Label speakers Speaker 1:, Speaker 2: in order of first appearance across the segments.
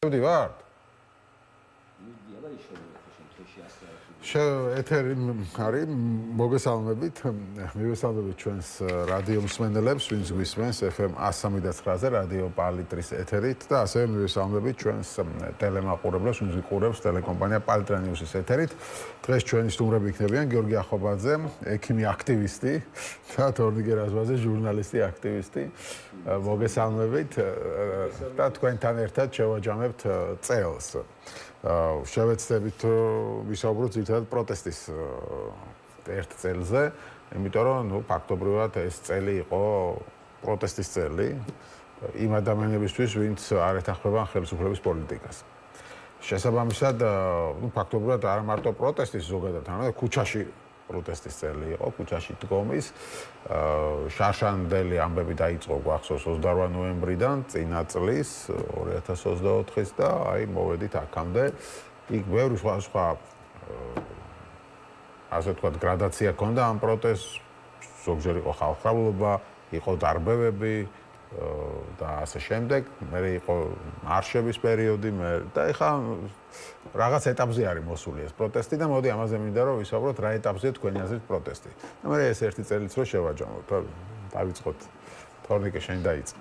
Speaker 1: ვარ. ეთერი არის მოგესალმებით. მივესალმებით ჩვენს რადიო მსმენელებს, ვინც გვისმენს FM 103-ზე რადიო პალიტრის ეთერით და ასევე მივესალმებით ჩვენს ტელემაყურებლებს, ვინც გვიყურებს ტელეკომპანია პალიტრა ნიუსის ეთერით. დღეს ჩვენი სტუმრები იქნებიან გიორგი ახობაძე, ექიმი აქტივისტი და თორნიკე რაზვაძე, ჟურნალისტი აქტივისტი. მოგესალმებით და თქვენთან ერთად შევაჯამებთ წელს. შევეცდებით ვისაუბროთ ძირითადად პროტესტის ერთ წელზე, იმიტომ რომ ფაქტობრივად ეს წელი იყო პროტესტის წელი იმ ადამიანებისთვის, ვინც არ ეთანხმებიან ხელისუფლების პოლიტიკას. შესაბამისად, ფაქტობრივად არა მარტო პროტესტის ზოგადად, არამედ ქუჩაში პროტესტის წელი იყო, ქუჩაში დგომის. შარშანდელი ამბები დაიწყო გვახსოვს 28 ნოემბრიდან წინა წლის 2024-ის და აი მოვედით აქამდე. იქ ბევრი სხვა ასე ვთქვათ გრადაცია ჰქონდა ამ პროტესტს, ზოგჯერ იყო ხალხმრავლობა, იყო დარბევები და ასე შემდეგ. მერე იყო მარშების პერიოდი და ეხლა რაღაც ეტაპზე არის მოსული ეს პროტესტი და მოდი ამაზე მინდა რომ ვისაუბროთ რა ეტაპზეა თქვენი აზრით პროტესტი. და მე ეს ერთი წელიც რო შევაჯამოთ, დავიწყოთ. თორნიკე შენ დაიწყე.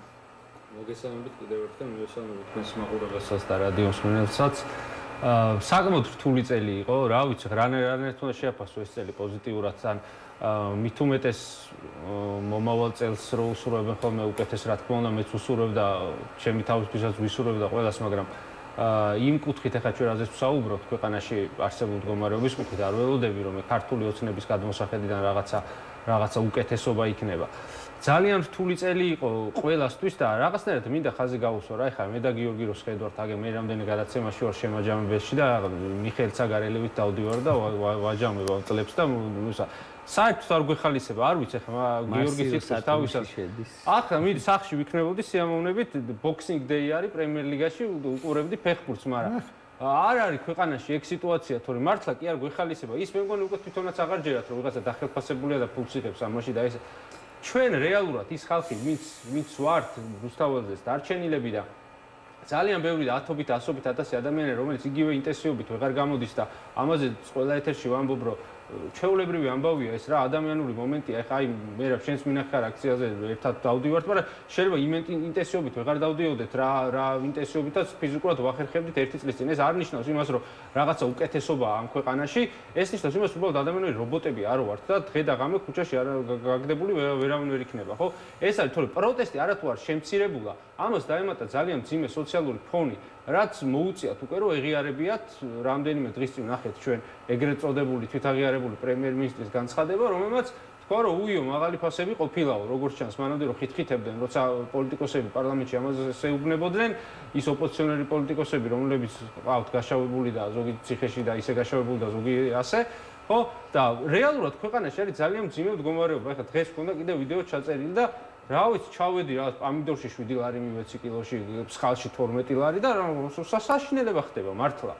Speaker 2: მოგესალმებით კიდევ ერთხელ, მივესალმებით თქვენს მაყურებელსაც და რადიო მსმენელსაც. საკმაოდ რთული წელი იყო, რა ვიცი, რანაირად უნდა შეაფასო ეს წელი პოზიტიურად ან მით უმეტეს მომავალ წელს რო უსურვებენ ხოლმე უკეთეს, რა თქმა უნდა, მეც უსურვებ და ჩემი თავისთვისაც ვისურვებ და ყველას, მაგრამ იმ კუთხით ახლა ჩვენ რაზეც ვსაუბრობთ ქვეყანაში არსებულ მდგომარეობის კუთხით არ ველოდები რომ ქართული ოცნების გადმოსახედიდან რაღაცა უკეთესობა იქნება. ძალიან რთული წელი იყო ყველასთვის და რაღაცნაირად მინდა ხაზი გავუსვა რა, ეხლა მე და გიორგი რო შედვართ, აგე მე რამდენი გადაცემაში ვარ შემაჯამებელში და მიხეილ ცაგარელევით დავდივარ და ვაჯამებ ამ წლებს და საერთოდ არ გვეხალისება, არ ვიცი ახლა გიორგის სიტყვის თავისას. ახლა მიდი სახში ვიქნებოდი სიამოვნებით, ბოქსინგ დეი არის პრემიერ ლიგაში, უყურებდი ფეხბურთს, მაგრამ არ არის ქვეყანაში ეგ სიტუაცია, თორემ მართლა კი არ გვეხალისება. ის მე მგონი უკვე თვითონაც აღარ ჯერათ, რომ ვიღაცა დახელფასებულია და ფულს იღებს ამაში და ეს ჩვენ რეალურად ის ხალხი, ვინც ვართ რუსთაველზეც დარჩენილები და ძალიან ბევრი და ათობით, ასობით ათასი ადამიანი, რომელიც იგივე ინტენსივობით ვეღარ გამოდის და ამაზე ყველა ეთერში ვამბობ, რომ ჩვეულებრივი ამბავია ეს რა ადამიანური მომენტია. ეხლა აი მე რა შენს მინახარ აქციაზე ერთად დავდივართ, მაგრამ შეიძლება ინტენსივობით ვეღარ დავდიოდეთ რა ინტენსივობითაც ფიზიკურად ვახერხებდით ერთი წლის წინ. ეს არ ნიშნავს იმას, რომ რაღაცა უკეთესობაა ამ ქვეყანაში, ეს ნიშნავს იმას, რომ უბრალოდ ადამიანური რობოტები არ ვართ და დღე და ღამე ქუჩაში არ გაგდებული ვერავინ ვერ იქნება, ხო? ეს არის თორე პროტესტი არათუ არ შემცირებულა, ამას დაემატა ძალიან მძიმე სოციალური ფონი, რაც მოუწიათ უკვე რომ ეღიარებიათ რამდენიმე დღის წინ ნახეთ ჩვენ ეგრეთ წოდებული თვითაღიარებული პრემიერ-მინისტრის განცხადება, რომელმაც თქვა რომ უიო მაღალი ფასები ყოფილაო, როგორც ჩანს, მანამდე რომ ხითხითებდნენ, როცა პოლიტიკოსები პარლამენტში ამაზე ეუბნებოდნენ, ის ოპოზიციონერი პოლიტიკოსები, რომლებიც ყავთ გაშავებული და ზოგი ციხეში და ისე გაშავებული და ზოგი ასე, ხო? და რეალურად ქვეყანაში არის ძალიან მძიმე მდგომარეობა. ეხლა დღეს მქონდა კიდე ვიდეო ჩაწერილი და რა ვიცი, ჩავედი რა პამიდორში 7 ლარი მივეცი კილოში, ფსხალში 12 ლარი და საშინელება ხდება მართლა.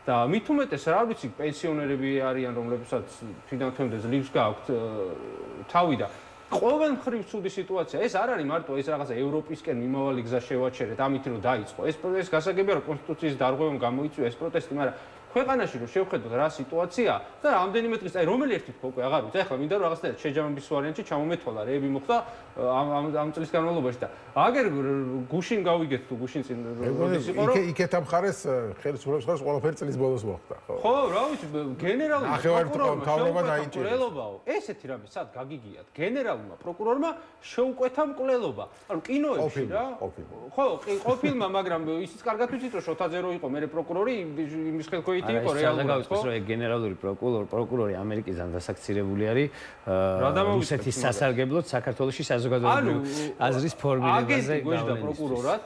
Speaker 2: და მით უმეტეს რა ვიცი, პენსიონერები არიან, რომლებსაც თვითონ ძლივს გააქვთ თავი და ყოველ მხრივ ცუდი სიტუაცია. ეს არ არის მარტო ეს რაღაცა ევროპისკენ მიმავალი გზა შევაჩერეთ, ამით რომ დაიწყო. ეს გასაგებია, რომ კონსტიტუციის დარღვევამ გამოიწვია ეს პროტესტი, მაგრამ ქვეყანაში რომ შევხედოთ რა სიტუაციაა და რამდენიმე დღის წინ რომელი ერთი თქო უკვე აღარ ვიცი. ახლა მინდა რომ რაღაცნაირად შეჯამების ვარიანტში ჩამომეთვალა, რეები მოხდა ამ წლის განმავლობაში და აგერ გუშინ გავიგეთ თუ გუშინ წინ როდის იყო რომ
Speaker 1: იქეთ ამ ხარეს ხელისუფლების ხარეს ყველაფერი წლის ბოლოს მოხდა, ხო?
Speaker 2: ხო, რა ვიცი, გენერალური
Speaker 1: პროკურორმა დაიჭირა
Speaker 2: მკვლელობაო. ესეთი რამე სად გაგიგიათ? გენერალურმა პროკურორმა შეუკვეთა მკვლელობა. ანუ კინოებში რა. ხო, ყოფილმა, მაგრამ ისიც კარგად ვიცით რომ შოთაძე რო იყო მე პროკურორი იმის ხელქვეითი იყო რეალურად, ხო?
Speaker 3: ეს გენერალური პროკურორი ამერიკიდან დასაქცირებული არის რუსეთის სასარგებლოდ საქართველოში საზოგადოებრივი აზრის ფორმირებაზე
Speaker 2: გავლენის პროკურორად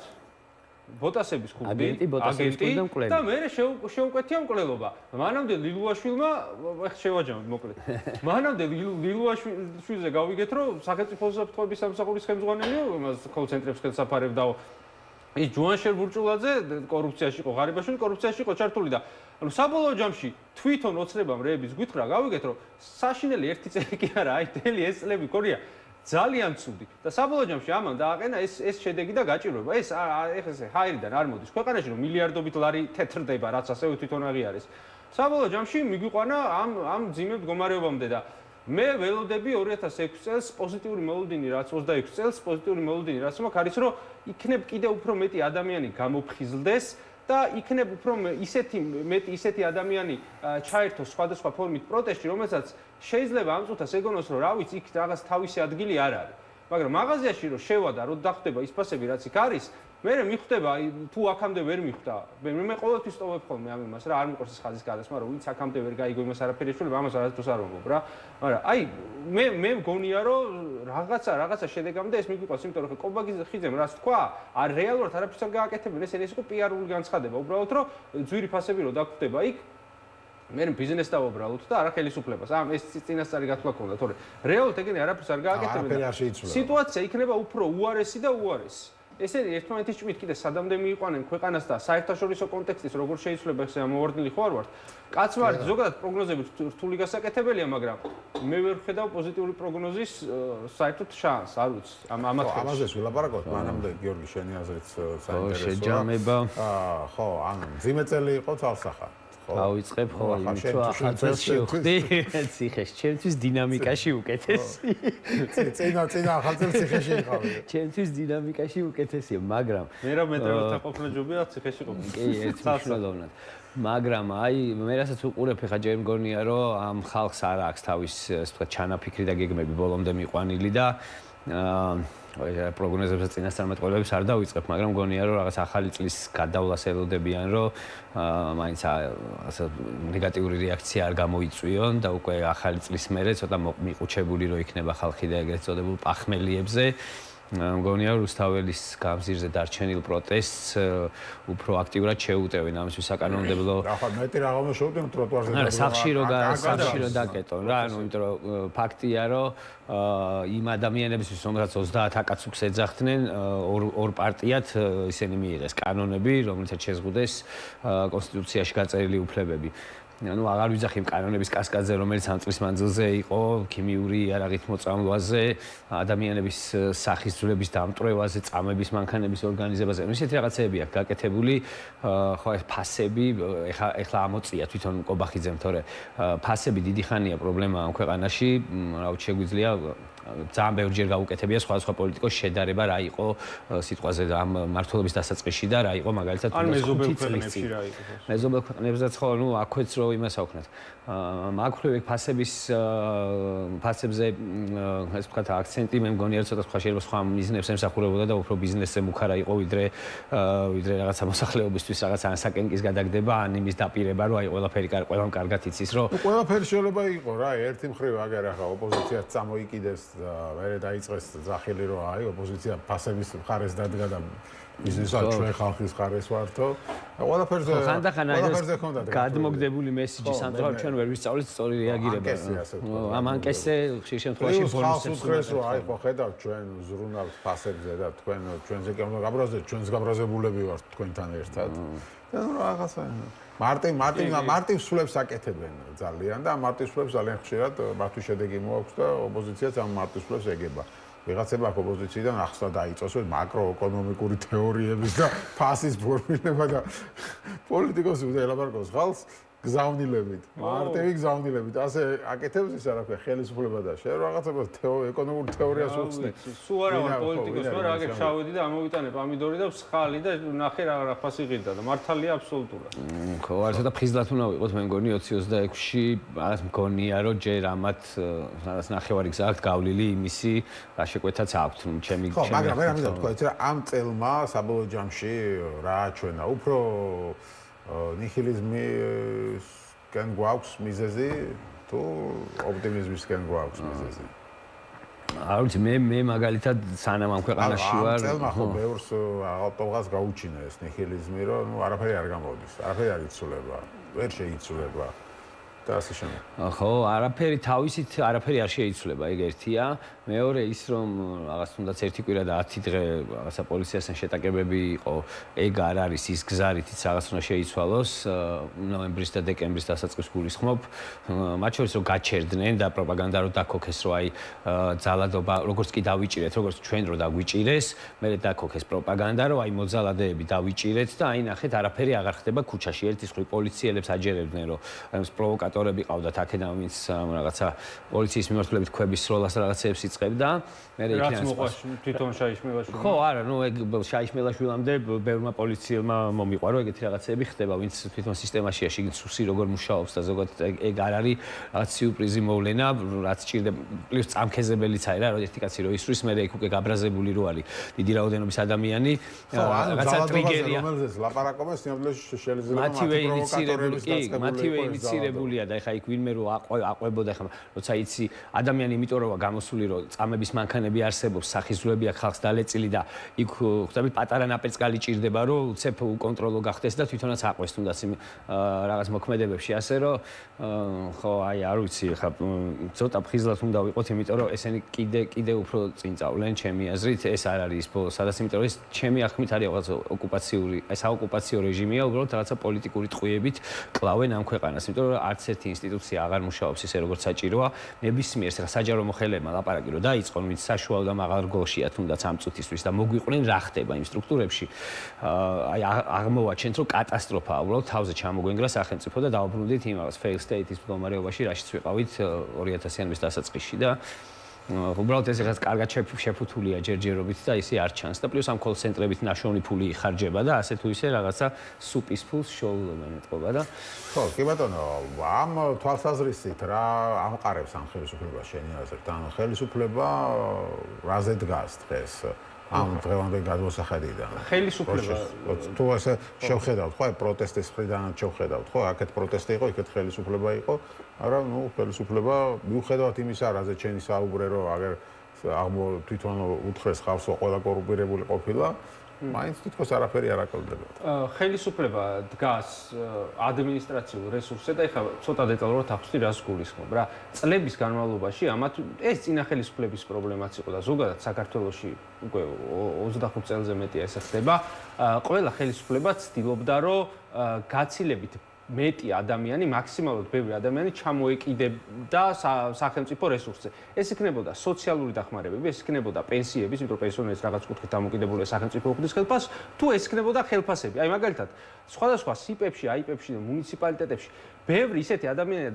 Speaker 2: ბოტასების ხუბი, აგენტი და მე შეუკვეთია მკვლელობა. მანამდე ლილუაშვილმა ეხ შევაჯამოთ მოკლედ. მანამდე ლილუაშვილზე გავიგეთ რომ სახელმწიფო საფრთხეების სამსახურის ხელმძღვანელია, იმას კოლ-ცენტრებს ხელსაფარებდაო. ის ჯუანშერ ბურჭულაძე კორუფციაში იყო, ღარიბაშვილი კორუფციაში იყო ჩართული და ანუ საბოლოო ჯამში თვითონ ოცნებამ რეების გვითხრა გავიგეთ რომ საშინელი ერთი წელი კი არა, აი თელი ეს წლები ქონია ძალიან ცუდი და საბოლოო ჯამში ამან დააყენა ეს შედეგი და გაჭირვება. ეს ეხლა ჰაერიდან არ მოდის ქვეყანაში რომ მილიარდობით ლარი თეთრდება, რაც ასევე თვითონ აღიარეს. საბოლოო ჯამში მიგვიყვანა ამ ძიმე მდგომარეობამდე და მე ველოდები 2006 წელს პოზიტიური მოლოდინი, რაც 26 წელს პოზიტიური მოლოდინი, რაც მაქვს არის რომ იქნებ კიდევ უფრო მეტი ადამიანი გამოფხიზლდეს და იქნებ უფრო ისეთი ადამიანი ჩაერთოს სხვადასხვა ფორმით პროტესტში, რომელსაც შეიძლება ამ წუთას ეგონოს, რომ რა ვიცი, იქ რაღაც თავისი ადგილი არ არის. მაგრამ მაღაზიაში რომ შევა და რომ დახვდება ის ფასები, რაც იქ არის, მე მიხვდება, თუ აქამდე ვერ მიხვდა. მე ყოველთვის ტოვებ ხოლმე ამ იმას რა, არ მიყვარს ეს ხაზის გადასმა, რომ ვინც აქამდე ვერ გაიგო იმას არაფერი შეიძლება, ამას არასდროს არ ვამბობ რა. მაგრამ აი მე მგონია, რომ რაღაცა შედეგამდე ეს მიგვიყვას, იმიტომ რომ კობაგის ხიძემ რას თქვა, არ რეალურად არაფერს არ გააკეთებენ, ეს იყო პიარული განცხადება, უბრალოდ რომ ძვირი ფასები რომ დაგვხვდება იქ მე ბიზნესს დავუბრალოთ და არა ხელისუფლებას. ეს წინასწარი გათვლა ქონდა, თორე რეალურად ეგენი არაფერს არ გააკეთებენ. სიტუაცია იქნება უფრო უარესი და უარესი. ესენი ერთმანეთის ჭმით კიდე სადამდე მიიყვანენ ქვეყანას და საერთაშორისო კონტექსტის როგორ შეიძლება ეს ამოვარდნილი ხო არ ვართ. კაცმართ ზოგადად პროგნოზები რთული გასაკეთებელია, მაგრამ მე ვერ ვხედავ პოზიტიური პროგნოზის საერთოდ შანსს, არ ვიცი.
Speaker 1: ამაზეც ვილაპარაკოთ, მანამდე გიორგი შენი აზრით საინტერესოა.
Speaker 3: შეჯამება.
Speaker 1: ხო, ანუ ძიმე წელი იყო თალსახა.
Speaker 3: ავიწყებ ხო იმით რომ ახალ წელში ვხდი ციხეში ჩემთვის დინამიკაში უკეთესი
Speaker 1: წინა ახალ წელს ციხეში იყავი
Speaker 3: ჩემთვის დინამიკაში უკეთესია მაგრამ
Speaker 2: მე რა მეტროთა ყოფნა ჯობია ციხეში ყოფნა
Speaker 3: კი ერთ მნიშვნელოვნად მაგრამ აი მე რასაც უყურებ ხა ჯერ მგონია რომ ამ ხალხს არ აქვს თავის ასე ვთქვათ ჩანაფიქრი და გეგმები ბოლომდე მიყვანილი და პროგნოზებსაც წინასწარმეტყველებს არ დავიწყებ, მაგრამ მგონია რომ რაღაც ახალი წლის გადავლას ელოდებიან, რომ მაინც ასე ნეგატიური რეაქცია არ გამოიწვიონ და უკვე ახალი წლის მერე ცოტა მიყუჩებული რომ იქნება ხალხი და ეგრეთ წოდებულ პახმელიებზე. მგონია რომ რუსთაველის გამზირზე დარჩენილ პროტესტს უფრო აქტიურად შეუტევენ ამისთვის საკანონმდებლო.
Speaker 1: ახლა მეტი რა გამოსულდნენ ტროტუარზე და
Speaker 3: სახში რო დაკეტონ რა, ანუ იმიტომ რომ ფაქტია რომ იმ ადამიანებისთვის რომელსაც 30 აკაცუკს ეძახდნენ ორ პარტიად ისინი მიიღეს კანონები, რომელთაც შეზღუდეს კონსტიტუციაში გაწერილი უფლებები. ანუ აღარ ვიძახი იმ კანონების კასკადზე, რომელიც ამ წლის მანძილზე იყო ქიმიური იარაღით მოწამლვაზე, ადამიანების სახის ძვლების დამტვრევაზე, წამების მანქანების ორგანიზებაზე. ისეთი რაღაცები აქვს გაკეთებული, ხო ეს ფასები, ეხლა ამოწია თვითონ კობახიძემ, თორე ფასები დიდი ხანია პრობლემა ამ ქვეყანაში, რა ვიცი შეგვიძლია ძალიან ბევრჯერ გაუკეთებია სხვადასხვა პოლიტიკოს შედარება რა იყო სიტყვაზე და ამ მართლობის დასაწყისში და რა იყო მაგალითად
Speaker 2: მეზობელ ქვეყნებში რა იყო
Speaker 3: მეზობელ ქვეყნებზეც ხო ნუ აქვეც რო იმას აქვთ მაქვრივი ფასებზე ეს ვთქვათ აქცენტი მე მგონია რომ ცოტა სხვა მიზნებს ემსახურებოდა და უფრო ბიზნესზე მუქარა იყო ვიდრე რაღაცა მოსახლეობისთვის რაღაცა ანსაკენკის გადაგდება ან იმის დაპირება რომ აი ყველამ კარგად იცის რომ
Speaker 1: ყველაფერი შეიძლება იყო რა ერთი მხრივ აგერ ახლა ოპოზიციას წამოიკიდეს და მერე დაიწყეს ზახილი რომ აი ოპოზიცია ფასების მხარეს დადგა და ბიზნესად ჩვენ ხალხის მხარეს ვართო ყველაფერზე
Speaker 3: ხანდახან გადმოგდებული მესიჯი სამწუხაროდ ჩვენ ვერ ვისწავლით სწორი რეაგირება ამ ანკესზე ხშირ შემთხვევაში
Speaker 1: ბონუსებს რომ აი ხო ხედავთ ჩვენ ზრუნავთ ფასებზე და თქვენ ჩვენზე კი უნდა გაბრაზდეთ ჩვენს გაბრაზებულები ვართ თქვენთან ერთად და ნუ რაღაცა მარტივ სულებს აკეთებენ ძალიან და მარტივ სულებს ძალიან ხშირად მათთვის შედეგი მოაქვს და ოპოზიციაც ამ მარტივ სულებს ეგება. ვიღაცება აქ ოპოზიციიდან ახსნა დაიწოს მაკროეკონომიკური თეორიების და ფასის ფორმირება და პოლიტიკოსი უნდა ელაპარაკოს ხალხს გზავნილებით, მარტივი გზავნილებით. ასე აკეთებს ის არაფერი ხელისუფლება და შენ რაღაცებას ეკონომურ თეორიას უხსნე.
Speaker 2: სულ არა ვარ პოლიტიკოსი, მაგრამ აგერ შავედი და ამოვიტანე პომიდორი და მსხალი და ნახე რა ფასი ღირდა და მართალია აბსოლუტურად.
Speaker 3: ხო, არ ცოტა ფხიზლად უნდა ვიყოთ, მე მგონი 2026-ში რაღაც მგონია რომ ჯერ ამათ რაღაც ნახევარი გზა აქვს გავლილი იმისი რა შეკვეთაც აქვს, ჩემი
Speaker 1: ხო, მაგრამ მე რამე თქვა, ეცე ამ წელმა საბოლოო ჯამში რა აჩვენა, უფრო ნიჰილიზმისკენ გვაქვს მიზეზი თუ ოპტიმიზმისკენ გვაქვს მიზეზი?
Speaker 3: არ ვიცი, მე მაგალითად სანამ ამ ქვეყანაში ვარ.
Speaker 1: წელმა ხო ბევრს ავტოგას გაუჩინა ეს ნიჰილიზმი, რომ ნუ არაფერი არ გამოდის, არაფერი არ იცვლება, ვერ შეიცვლება. და ასე შემდეგ.
Speaker 3: ხო, არაფერი თავისით არაფერი არ შეიცვლება, ეგ ერთია. მეორე ის რომ რაღაც თუნდაც ერთი კვირა და 10 დღე რაღაცა პოლიციასთან შეტაკებები იყო, ეგ არ არის ის გზა, რითიც რაღაც უნდა შეიცვალოს ნოემბრის და დეკემბრის დასაწყისს გულისხმობ. მათ შორის რომ გაჩერდნენ და პროპაგანდა რო დაქოქეს, რომ აი ძალადობა როგორც კი დავიჭირეთ, როგორც ჩვენ რო დაგვიჭირეს, მე დაქოქეს პროპაგანდა, რომ აი მოძალადეები დავიჭირეთ და აი ნახეთ არაფერი აღარ ხდება ქუჩაში. ერთის მხრივ პოლიციელებს აჯერებდნენ, რომ პროვოკატორები ყავდათ აქედან, ვინც რაღაცა პოლიციის მიმართულებით ქვების სროლას რაღაცეებს იწყებდა. მე
Speaker 2: რაც მოყვაშ თვითონ შაიშმელაშვილი.
Speaker 3: ხო, არა, ნუ ეგ შაიშმელაშვილამდე ბევრმა პოლიციელმა მომიყვა, რომ ეგეთი რაღაცეები ხდება, ვინც თვითონ სისტემაშია, შიგნით სუსი როგორ მუშაობს და ზოგადად ეგ არ არის რაღაც სიურპრიზი მოვლენა, რაც ჭირდება პლუს წამქეზებელიც არის რა, რომ ერთი კაცი რო ისვრის, მე ეგ უკვე გაბრაზებული რო არის დიდი რაოდენობის ადამიანი,
Speaker 1: რაღაცა ტრიგერია. რომელზეც ლაპარაკობენ, სინამდვილეში შეიძლება
Speaker 3: მათივე ინიცირებულია და ეხა იქ ვინმე რო აყვებოდა ეხა, როცა იცი ადამიანი იმიტომ რომ გამოსული რომ წამების მანქანები არსებობს, სახიზულები აქვს ხალხს დალეწილი და იქ ხვდები პატარა ნაპერწკალი ჭირდება რომ უცებ უკონტროლო გახდეს და თვითონაც აყვეს თუნდაც იმ რაღაც მოქმედებებში, ასე რომ ხო აი არ ვიცი ხა ცოტა ფხიზლად უნდა ვიყოთ, იმიტომ რომ ესენი კიდე უფრო წინ წავლენ ჩემი აზრით, ეს არ არის ის სადაც, იმიტომ რომ ეს ჩემი აღქმით არის რაღაც ოკუპაციური, ეს საოკუპაციო რეჟიმია, უბრალოდ რაღაცა პოლიტიკური ტყვიებით კლავენ ამ ქვეყანას, იმიტომ რომ არც ერთი ინსტიტუცია აღარ მუშაობს ისე როგორც საჭიროა. ნებისმიერ საჯარო მოხელეებმა ლაპარაკი რომ დაიწყონ, ვინც საშუალო და მაღალ რგოლშია თუნდაც ამ წუთისთვის და მოგვიყვნენ რა ხდება იმ სტრუქტურებში. აი აღმოვაჩენთ რომ კატასტროფაა, უბრალოდ თავზე ჩამოგვენგრა სახელმწიფო და დავბრუნდით იმ რაღაც fail state-ის მდგომარეობაში, რაშიც ვიყავით 2000-იანების დასაწყისში და უბრალოდ ეს რაღაც კარგად შეფუთულია ჯერჯერობით და ისე არ ჩანს და პლუს ამ call center-ებით ნაშოვნი ფული იხარჯება და ასე თუ ისე რაღაცა სუპის ფულს შოულობენ ეთყობა და
Speaker 1: ხო, კი ბატონო, ამ თვალსაზრისით რა ამყარებს ამ ხელისუფლებას შენი აზრით? ანუ ხელისუფლება რაზე დგას დღეს? ამ დღევანდელ გადმოსახედიდან.
Speaker 2: ხელისუფლება
Speaker 1: თუ ასე შევხედავთ, ხო, აი პროტესტის მხრიდანაც შევხედავთ, ხო, აქეთ პროტესტი იყო, იქეთ ხელისუფლება იყო, არა, ნუ ხელისუფლება მიუხედავად იმისა, რაზეც შენი საუბრე, რომ აგერ თვითონ უთხრეს ხავსო ყველა კორუმპირებული ყოფილა, მაინც თითქოს არაფერი არ აკელდება.
Speaker 2: ხელისუფლება დგას ადმინისტრაციულ რესურსზე და ეხლა ცოტა დეტალურად ახსნი რას გულისხმობ რა. წლების განმავლობაში ამათ ეს წინა ხელისუფლების პრობლემაც იყო და ზოგადად საქართველოში უკვე 25 წელზე მეტია ეს ხდება. ყველა ხელისუფლება ცდილობდა რომ გაცილებით მეტი ადამიანი, მაქსიმალურად ბევრი ადამიანი ჩამოეკიდებდა სახელმწიფო რესურსზე. ეს იქნებოდა სოციალური დახმარებები, ეს იქნებოდა პენსიების, იმიტომ რომ პენსიონერს რაღაც კუთხით დამოკიდებულია სახელმწიფო უხდის ხელფასს, თუ ეს იქნებოდა ხელფასები. აი მაგალითად, სხვადასხვა სიპებში, აიპებში და მუნიციპალიტეტებში ბევრი ისეთი ადამიანია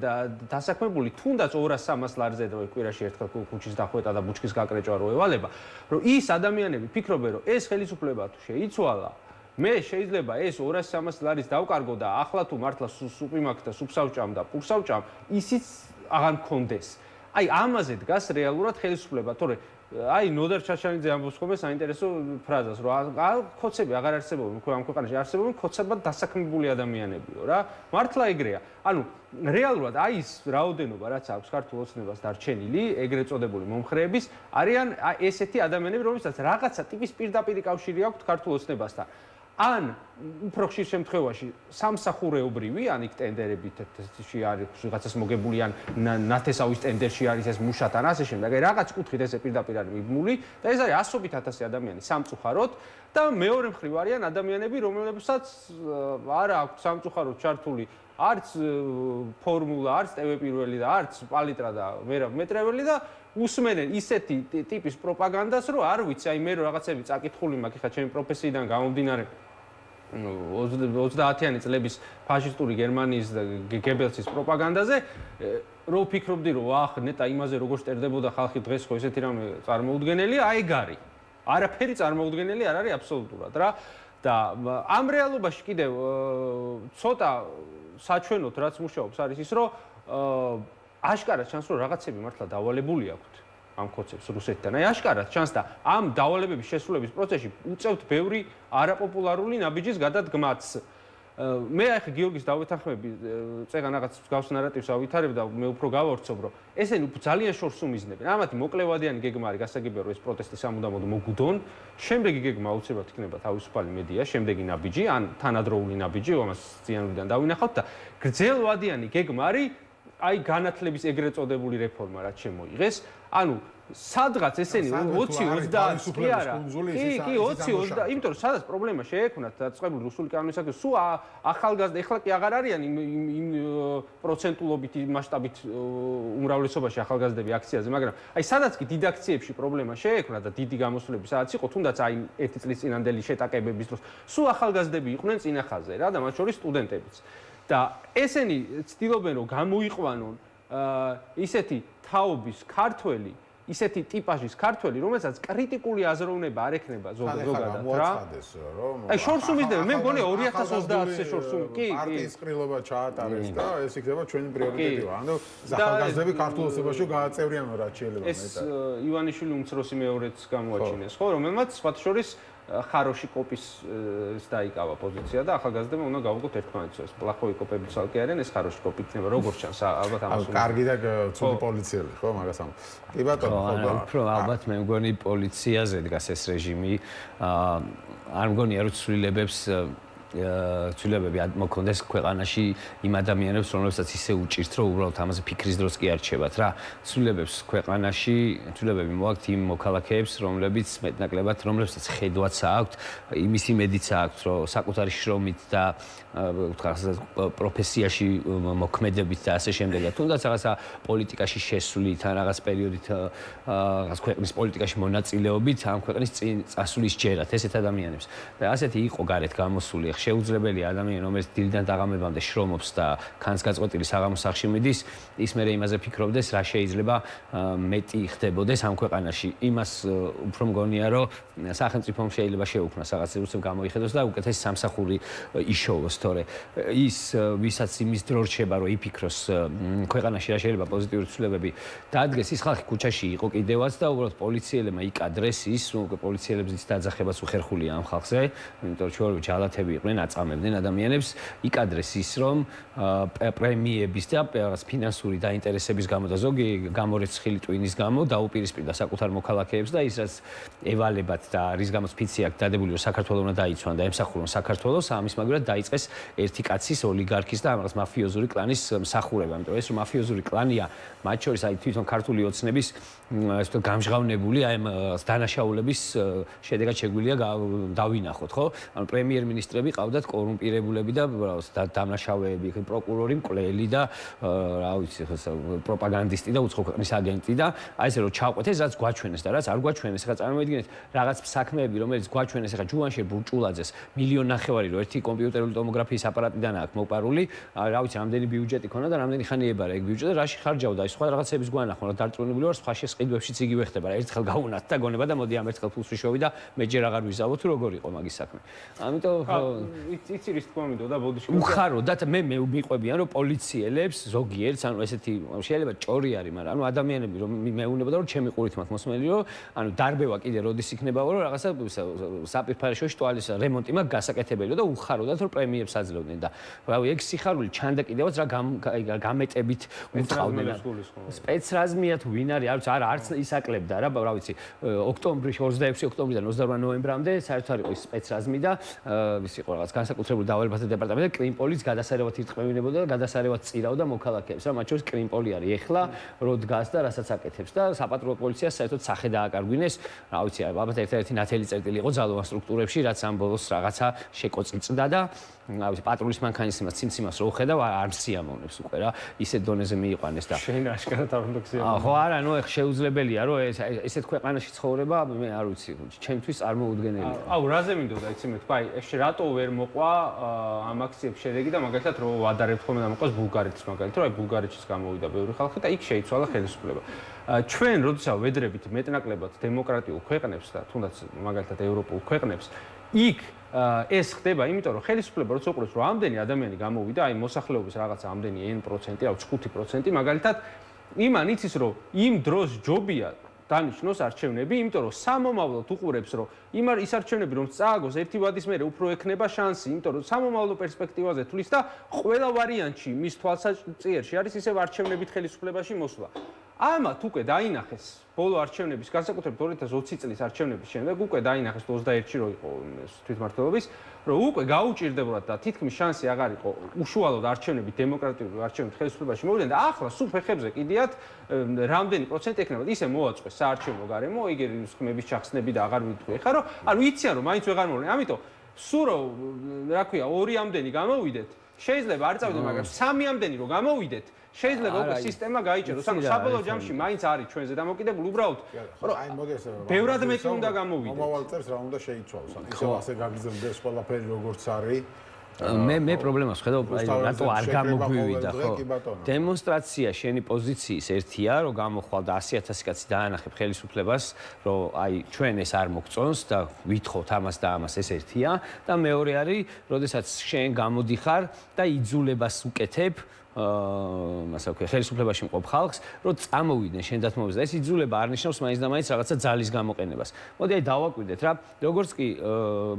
Speaker 2: დასაქმებული, თუნდაც 200-300 ლარზე რო კვირაში ერთხელ ქუჩის დახვეტა და ბუჩქის გაკრეჭვა რო ევალება, რომ ის ადამიანები ფიქრობენ, რომ ეს ხელისუფლება თუ შეიცვალა, მე შეიძლება ეს 200-300 ლარის დავკარგო და ახლა თუ მართლა სუპი მაქვს და სუპს ავჭამ და პურს ავჭამ, ისიც აღარ მქონდეს. აი ამაზე დგას რეალურად ხელისუფლება, თორე აი ნოდარ ჩაშანიძე ამბობს ხოლმე საინტერესო ფრაზას, რომ ხოცები აღარ არსებობენ, ამ ქვეყანაში არსებობენ ხოცებად დასაქმებული ადამიანებიო რა. მართლა ეგრეა. ანუ რეალურად აი ის რაოდენობა, რაც აქვს ქართულ ოცნებას დარჩენილი, ეგრეთ წოდებული მომხრეების, არიან ესეთი ადამიანები, რომელსაც რაღაცა ტიპის პირდაპირი კავშირი აქვთ ქართულ ოცნებასთან. ან უფრო ხშირ შემთხვევაში სამსახურეობრივი, ან იქ ტენდერებით არის ვიღაცას მოგებული, ან ნათესავის ტენდერში არის ეს მუშათა, ან ასე შემდეგ. აი რაღაც კუთხით ესე პირდაპირ არის მიბმული და ეს არის ასობით ათასი ადამიანი სამწუხაროდ და მეორე მხრივ არიან ადამიანები, რომლებსაც არ აქვს სამწუხაროდ ჩართული არც ფორმულა, არც ტევ პირველი და არც პალიტრა და ვერავ მეტრეველი და უსმენენ ისეთი ტიპის პროპაგანდას, რომ არ ვიცი, აი მე რაღაცები წაკითხული მაქვს ხა ჩემი პროფესიიდან გამომდინარე 30-იანი წლების ფაშისტური გერმანიის და გებელსის პროპაგანდაზე, რო ვფიქრობდი, რომ ახ ნეტა იმაზე როგორ შტერდებოდა ხალხი დღეს ხო ესეთი რამე წარმოუდგენელია, აი ეგ არის. არაფერი წარმოუდგენელი არ არის აბსოლუტურად რა. და ამ რეალობაში კიდევ ცოტა საჩვენოთ რაც მუშაობს არის ის, რომ აშკარად ჩანს, რომ რაღაცები მართლა დავალებული აქვთ ამ ხოცებს რუსეთთან. აი აშკარად ჩანს და ამ დავალებების შესრულების პროცესში უწევთ ბევრი არაპოპულარული ნაბიჯის გადადგმაც. მე ახლა გიორგის დავეთანხმები, წეგან რაღაც გავს ნარატივს ავითარებ და მე უფრო გავავრცობ, რომ ესენი ძალიან შორს უმიზნებენ. ამათი მოკლევადიანი გეგმა არის გასაგებია, რომ ეს პროტესტი სამუდამოდ მოგვდონ. შემდეგი გეგმა აუცილებლად იქნება თავისუფალი მედია, შემდეგი ნაბიჯი, ან თანადროული ნაბიჯი, ამას ზიანურიდან დავინახავთ და გრძელვადიანი გეგმა არის აი განათლების ეგრეთ წოდებული რეფორმა რაც შემოიღეს, ანუ სადღაც ესენი 20-30 კი არა. კი 20-30, იმიტომ რომ სადაც პრობლემა შეექმნათ დაწყებული რუსული კანონისაკენ, სულ ახალგაზრდა ეხლა კი აღარ არიან იმ პროცენტულობით მასშტაბით უმრავლესობაში ახალგაზრდები აქციაზე, მაგრამ აი სადაც კი დიდ აქციებში პრობლემა შეექმნათ და დიდი გამოსვლები სადაც იყო, თუნდაც აი 1 წლის წინანდელი შეტაკებების დროს, სულ ახალგაზრდები იყვნენ წინახაზე რა და მათ შორის სტუდენტებიც. და ესენი ცდილობენ რომ გამოიყვანონ ისეთი თაობის ქართველი ისეთი ტიპაჟის ქართველი, რომელსაც კრიტიკული აზროვნება არ ექნება ზოგადად რა. აი შორს უმისდება, მე მგონი 2030-ზე შორს უმისდება. კი,
Speaker 1: პარტიის ყრილობა ჩაატარეს და ეს იქნება ჩვენი პრიორიტეტია. ანუ ახალგაზრდები ქართულოსებაში გააწევრიანონ რაც შეიძლება მეტად.
Speaker 2: ეს ივანიშვილი უმცროსი მეორეც გამოაჩინეს, ხო, რომელმაც სხვათა შორის ხაროში კოპის დაიკავა პოზიცია და ახალგაზრდებმა უნდა გავუგოთ ერთმანეთს. ეს პლახოვი კოპები ცალკე არიან, ეს ხაროში კოპი იქნება. როგორ ჩანს, ალბათ ამას უნდა.
Speaker 1: კარგი და ცუდი პოლიციელი, ხო, მაგას ამ. კი ბატონო, ხო.
Speaker 3: უფრო ალბათ მე მგონი პოლიციაზე დგას ეს რეჟიმი. არ მგონია რომ ცვლილებები მოქონდეს ქვეყანაში იმ ადამიანებს, რომლებსაც ისე უჭირთ, რომ უბრალოდ ამაზე ფიქრის დროს კი არჩევათ რა. ცვლილებები მოაქვთ იმ მოქალაქეებს, რომლებიც მეტნაკლებად, რომლებსაც ხედვაც აქვთ, იმის იმედიც აქვთ, რომ საკუთარი შრომით და პროფესიაში მოქმედებით და ასე შემდეგ და თუნდაც რაღაცა პოლიტიკაში შესვლით, ან რაღაც პერიოდით რაღაც ქვეყნის პოლიტიკაში მონაწილეობით ამ ქვეყნის წინ წასulis ჯერათ ესეთ ადამიანებს. და ასეთი იყო გარეთ გამოსული შეუძლებელია ადამიანი, რომელიც დილიდან დაღამებამდე შრომობს და ქანწგაწყვეტილი საღამოს სახლში მიდის, ის მერე იმაზე ფიქრობდეს, რა შეიძლება მეტი ხდებოდეს ამ ქვეყანაში. იმას უფრო მგონია, რომ სახელმწიფომ შეიძლება შეუქმნას რაღაც რუსებს გამოიხედოს და უკეთესი სამსახური იშოვოს, თორე ის ვისაც იმის დრო რჩება, რომ იფიქროს ქვეყანაში რა შეიძლება პოზიტიური ცვლილებები დადგეს, ის ხალხი ქუჩაში იყო კიდევაც და უბრალოდ პოლიციელებმა იკადრეს ის, რომ პოლიციელებზეც დაძახებას უხერხულია ამ ხალხზე, იმიტომ რომ ჩვეულებრივ ჯალათები იყვნენ, აწამებდნენ ადამიანებს, იკადრეს ის, რომ პრემიების და ფინანსური დაინტერესების გამო და ზოგი გამორეცხილი ტვინის გამო დაუპირისპირდა საკუთარ მოქალაქეებს და ის რაც ევალებათ და რის გამოც ფიცი აქვს დადებული, რომ საქართველოს უნდა დაიცვან და ემსახურონ საქართველოს, ამის მაგალითად დაიწყეს ერთი კაცის ოლიგარქის და ამას მაფიოზური კლანის მსახურება, იმიტომ რომ ეს მაფიოზური კლანია, მათ შორის აი თვითონ ქართული ოცნების ასე თუ გამჟღავნებული აი დანაშაულების შედეგად შეგვიძლია დავინახოთ, ხო? ანუ პრემიერ-მინისტრები ყავდათ კორუმპირებულები და დამნაშავეები, პროკურორი, მკვლელი და რა ვიცი, პროპაგანდისტი და უცხო ქვეყნის აგენტი და აი ესე რომ ჩავყვეთ ეს რაც გვაჩვენეს და რაც არ გვაჩვენეს, ხა წარმოიდგინეთ რაღაც საქმეები, რომელიც გვაჩვენეს, ხა ჯუანშერ ბურჭულაძეს 1,5 მილიონი რომ ერთი კომპიუტერული ტომოგრაფიის აპარატიდან აქვს მოპარული, რა ვიცი, რამდენი ბიუჯეტი ქონდა და რამდენი ხანი ებარა ეგ ბიუჯეტი და რაში ხარჯავდა, ის სხვა რაღაცების გვანახო, რა დარწმუნებული ვარ, სხვა შეწყიდვებშიც იგივე ხდება რა, ერთხელ გაუნათ და გონება და მოდი ამ ერთხელ ფულს ვიშოვი და მე ჯერ აღარ ვიზავო თუ როგორ იყო მაგის საქმე. ამიტომ იცი რის თქმა მინდოდა ბოდიში. უხარო და მე მიყვებიან რომ პოლიციელებს ზოგიერთს, ანუ ესეთი შეიძლება ჭორი არის, მაგრამ ანუ ადამიანები რომ მეუნებოდა რომ ჩემი ყურით მაქვს მოსმენელი რომ ანუ დარბევა კიდე როდის იქნება რომ რაღაცა საპირფარეშოში ტუალის რემონტი მაქვს გასაკეთებელი და უხაროდათ რომ პრემიებს აძლევდნენ და რავი ეგ სიხარული ჩანდა კიდევაც რა გამეტებით უთყავდნენ სპეცრაზმია თუ ვინ არის არა არც ისაკლებდა რა ვიცი ოქტომბრის 26 ოქტომბრიდან 28 ნოემბრამდე საერთოდ არ იყო ის სპეცრაზმი და ის იყო რაღაც განსაკუთრებული დავალებათა დეპარტამენტი და კრიმპოლიც გადასარევად ირთმევინებოდა და გადასარევად წირავდა მოქალაქეებს რა მათ შორის კრიმპოლი არის ეხლა რო დგას და რასაც აკეთებს და საპატრულო პოლიციას საერთოდ სახე დააკარგვინეს რა ვიცი ალბათ ერთ-ერთი ნათელი წერტილი იყო ძალოვან სტრუქტურებში რაც ამ ბოლოს რაღაცა შეკოწიწდა და რა ვიცი პატრულის მანქანისმაც ციმციმას რო ხედავ არ სიამოვნებს უკვე რა ისეთ დონეზე მიიყვანეს და
Speaker 2: შენ აშკარად არ უნდა გზიარო
Speaker 3: ხო არა ნუ ეხ შეუძლებელია რომ ესეთ ქვეყანაში ცხოვრება მე არ ვიცი ჩემთვის წარმოუდგენელია
Speaker 2: აუ რაზე მინდოდა იცი მე თქვა ეს რატო ვერ მოყვა ამ აქციების შედეგი და მაგალითად რო ვადარებთ ხოლმე და მოყვას ბულგარეთის მაგალითად რომ აი ბულგარეთშიც გამოვიდა ბევრი ხალხი და იქ შეიცვალა ხელისუფლება ჩვენ როდესაც ვედრებით მეტნაკლებად დემოკრატიულ ქვეყნებს და თუნდაც მაგალითად ევროპულ ქვეყნებს იქ ეს ხდება, იმიტომ რომ ხელისუფლება როცა უყურებს რომ ამდენი ადამიანი გამოვიდა, აი მოსახლეობის რაღაც ამდენი n%, რა 5%, მაგალითად იმან იცის რომ იმ დროს ჯობია დანიშნოს არჩევნები, იმიტომ რომ სამომავლოდ უყურებს რომ ის არჩევნები რომ წააგოს ერთი ვადის მერე უფრო ექნება შანსი, იმიტომ რომ სამომავლო პერსპექტივაზე თulis და ყველა ვარიანტში მის თვალსაჩინში არის ისევ არჩევნებით ხელისუფლებაში მოსვლა. ამათ უკვე დაინახეს ბოლო არჩევნების, განსაკუთრებით 2020 წლის არჩევნების შემდეგ უკვე დაინახეს 21-ში რო იყო თვითმმართველობის, რომ უკვე გაუჭირდებოდათ და თითქმის შანსი აღარ იყო უშუალოდ არჩევნები დემოკრატიული არჩევნების ხელისუფლებაში მოვიდნენ და ახლა სულ ფეხებზე კიდიათ რამდენი პროცენტი ექნება ისე მოაწყვეს საარჩევნო გარემო, იგი ხმების ჩახსნები და აღარ ვიტყვი ხა რომ ანუ იციან რომ მაინც ვეღარ მოვლენ. ამიტომ სულ რო რა ქვია 2-ამდენი გამოვიდეთ, შეიძლება არ წავიდეთ, მაგრამ 3-ამდენი რო გამოვიდეთ შეიძლება უკვე სისტემა გაიჭეროს. ანუ საბოლოო ჯამში მაინც არის ჩვენზე დამოკიდებული უბრალოდ
Speaker 1: აი მოდეს
Speaker 2: ბევრად მეტი უნდა გამოვიდეთ.
Speaker 1: მომავალ წელს რა უნდა შეიცვალოს. ანუ ისევ ასე გაგრძელდეს ყველაფერი როგორც არის.
Speaker 3: მე პრობლემას ხედავ, რატო არ გამოგვივიდა, ხო? დემონსტრაცია შენი პოზიციის ერთია, რომ გამოხვალ და 100,000 კაცი დაანახებ ხელისუფლებას, რომ აი ჩვენ ეს არ მოგწონს და ვითხოვთ ამას და ამას, ეს ერთია და მეორე არის, როდესაც შენ გამოდიხარ და იძულებას უკეთებ ასე ვქო, ხელისუფლებაში მყოფ ხალხს, რომ წამოვიდნენ შენ დათმობაზე და ეს იძულება არ ნიშნავს მაინც და მაინც რაღაცა ძალის გამოყენებას. მოდი აი დავაკვირდეთ რა, როგორც კი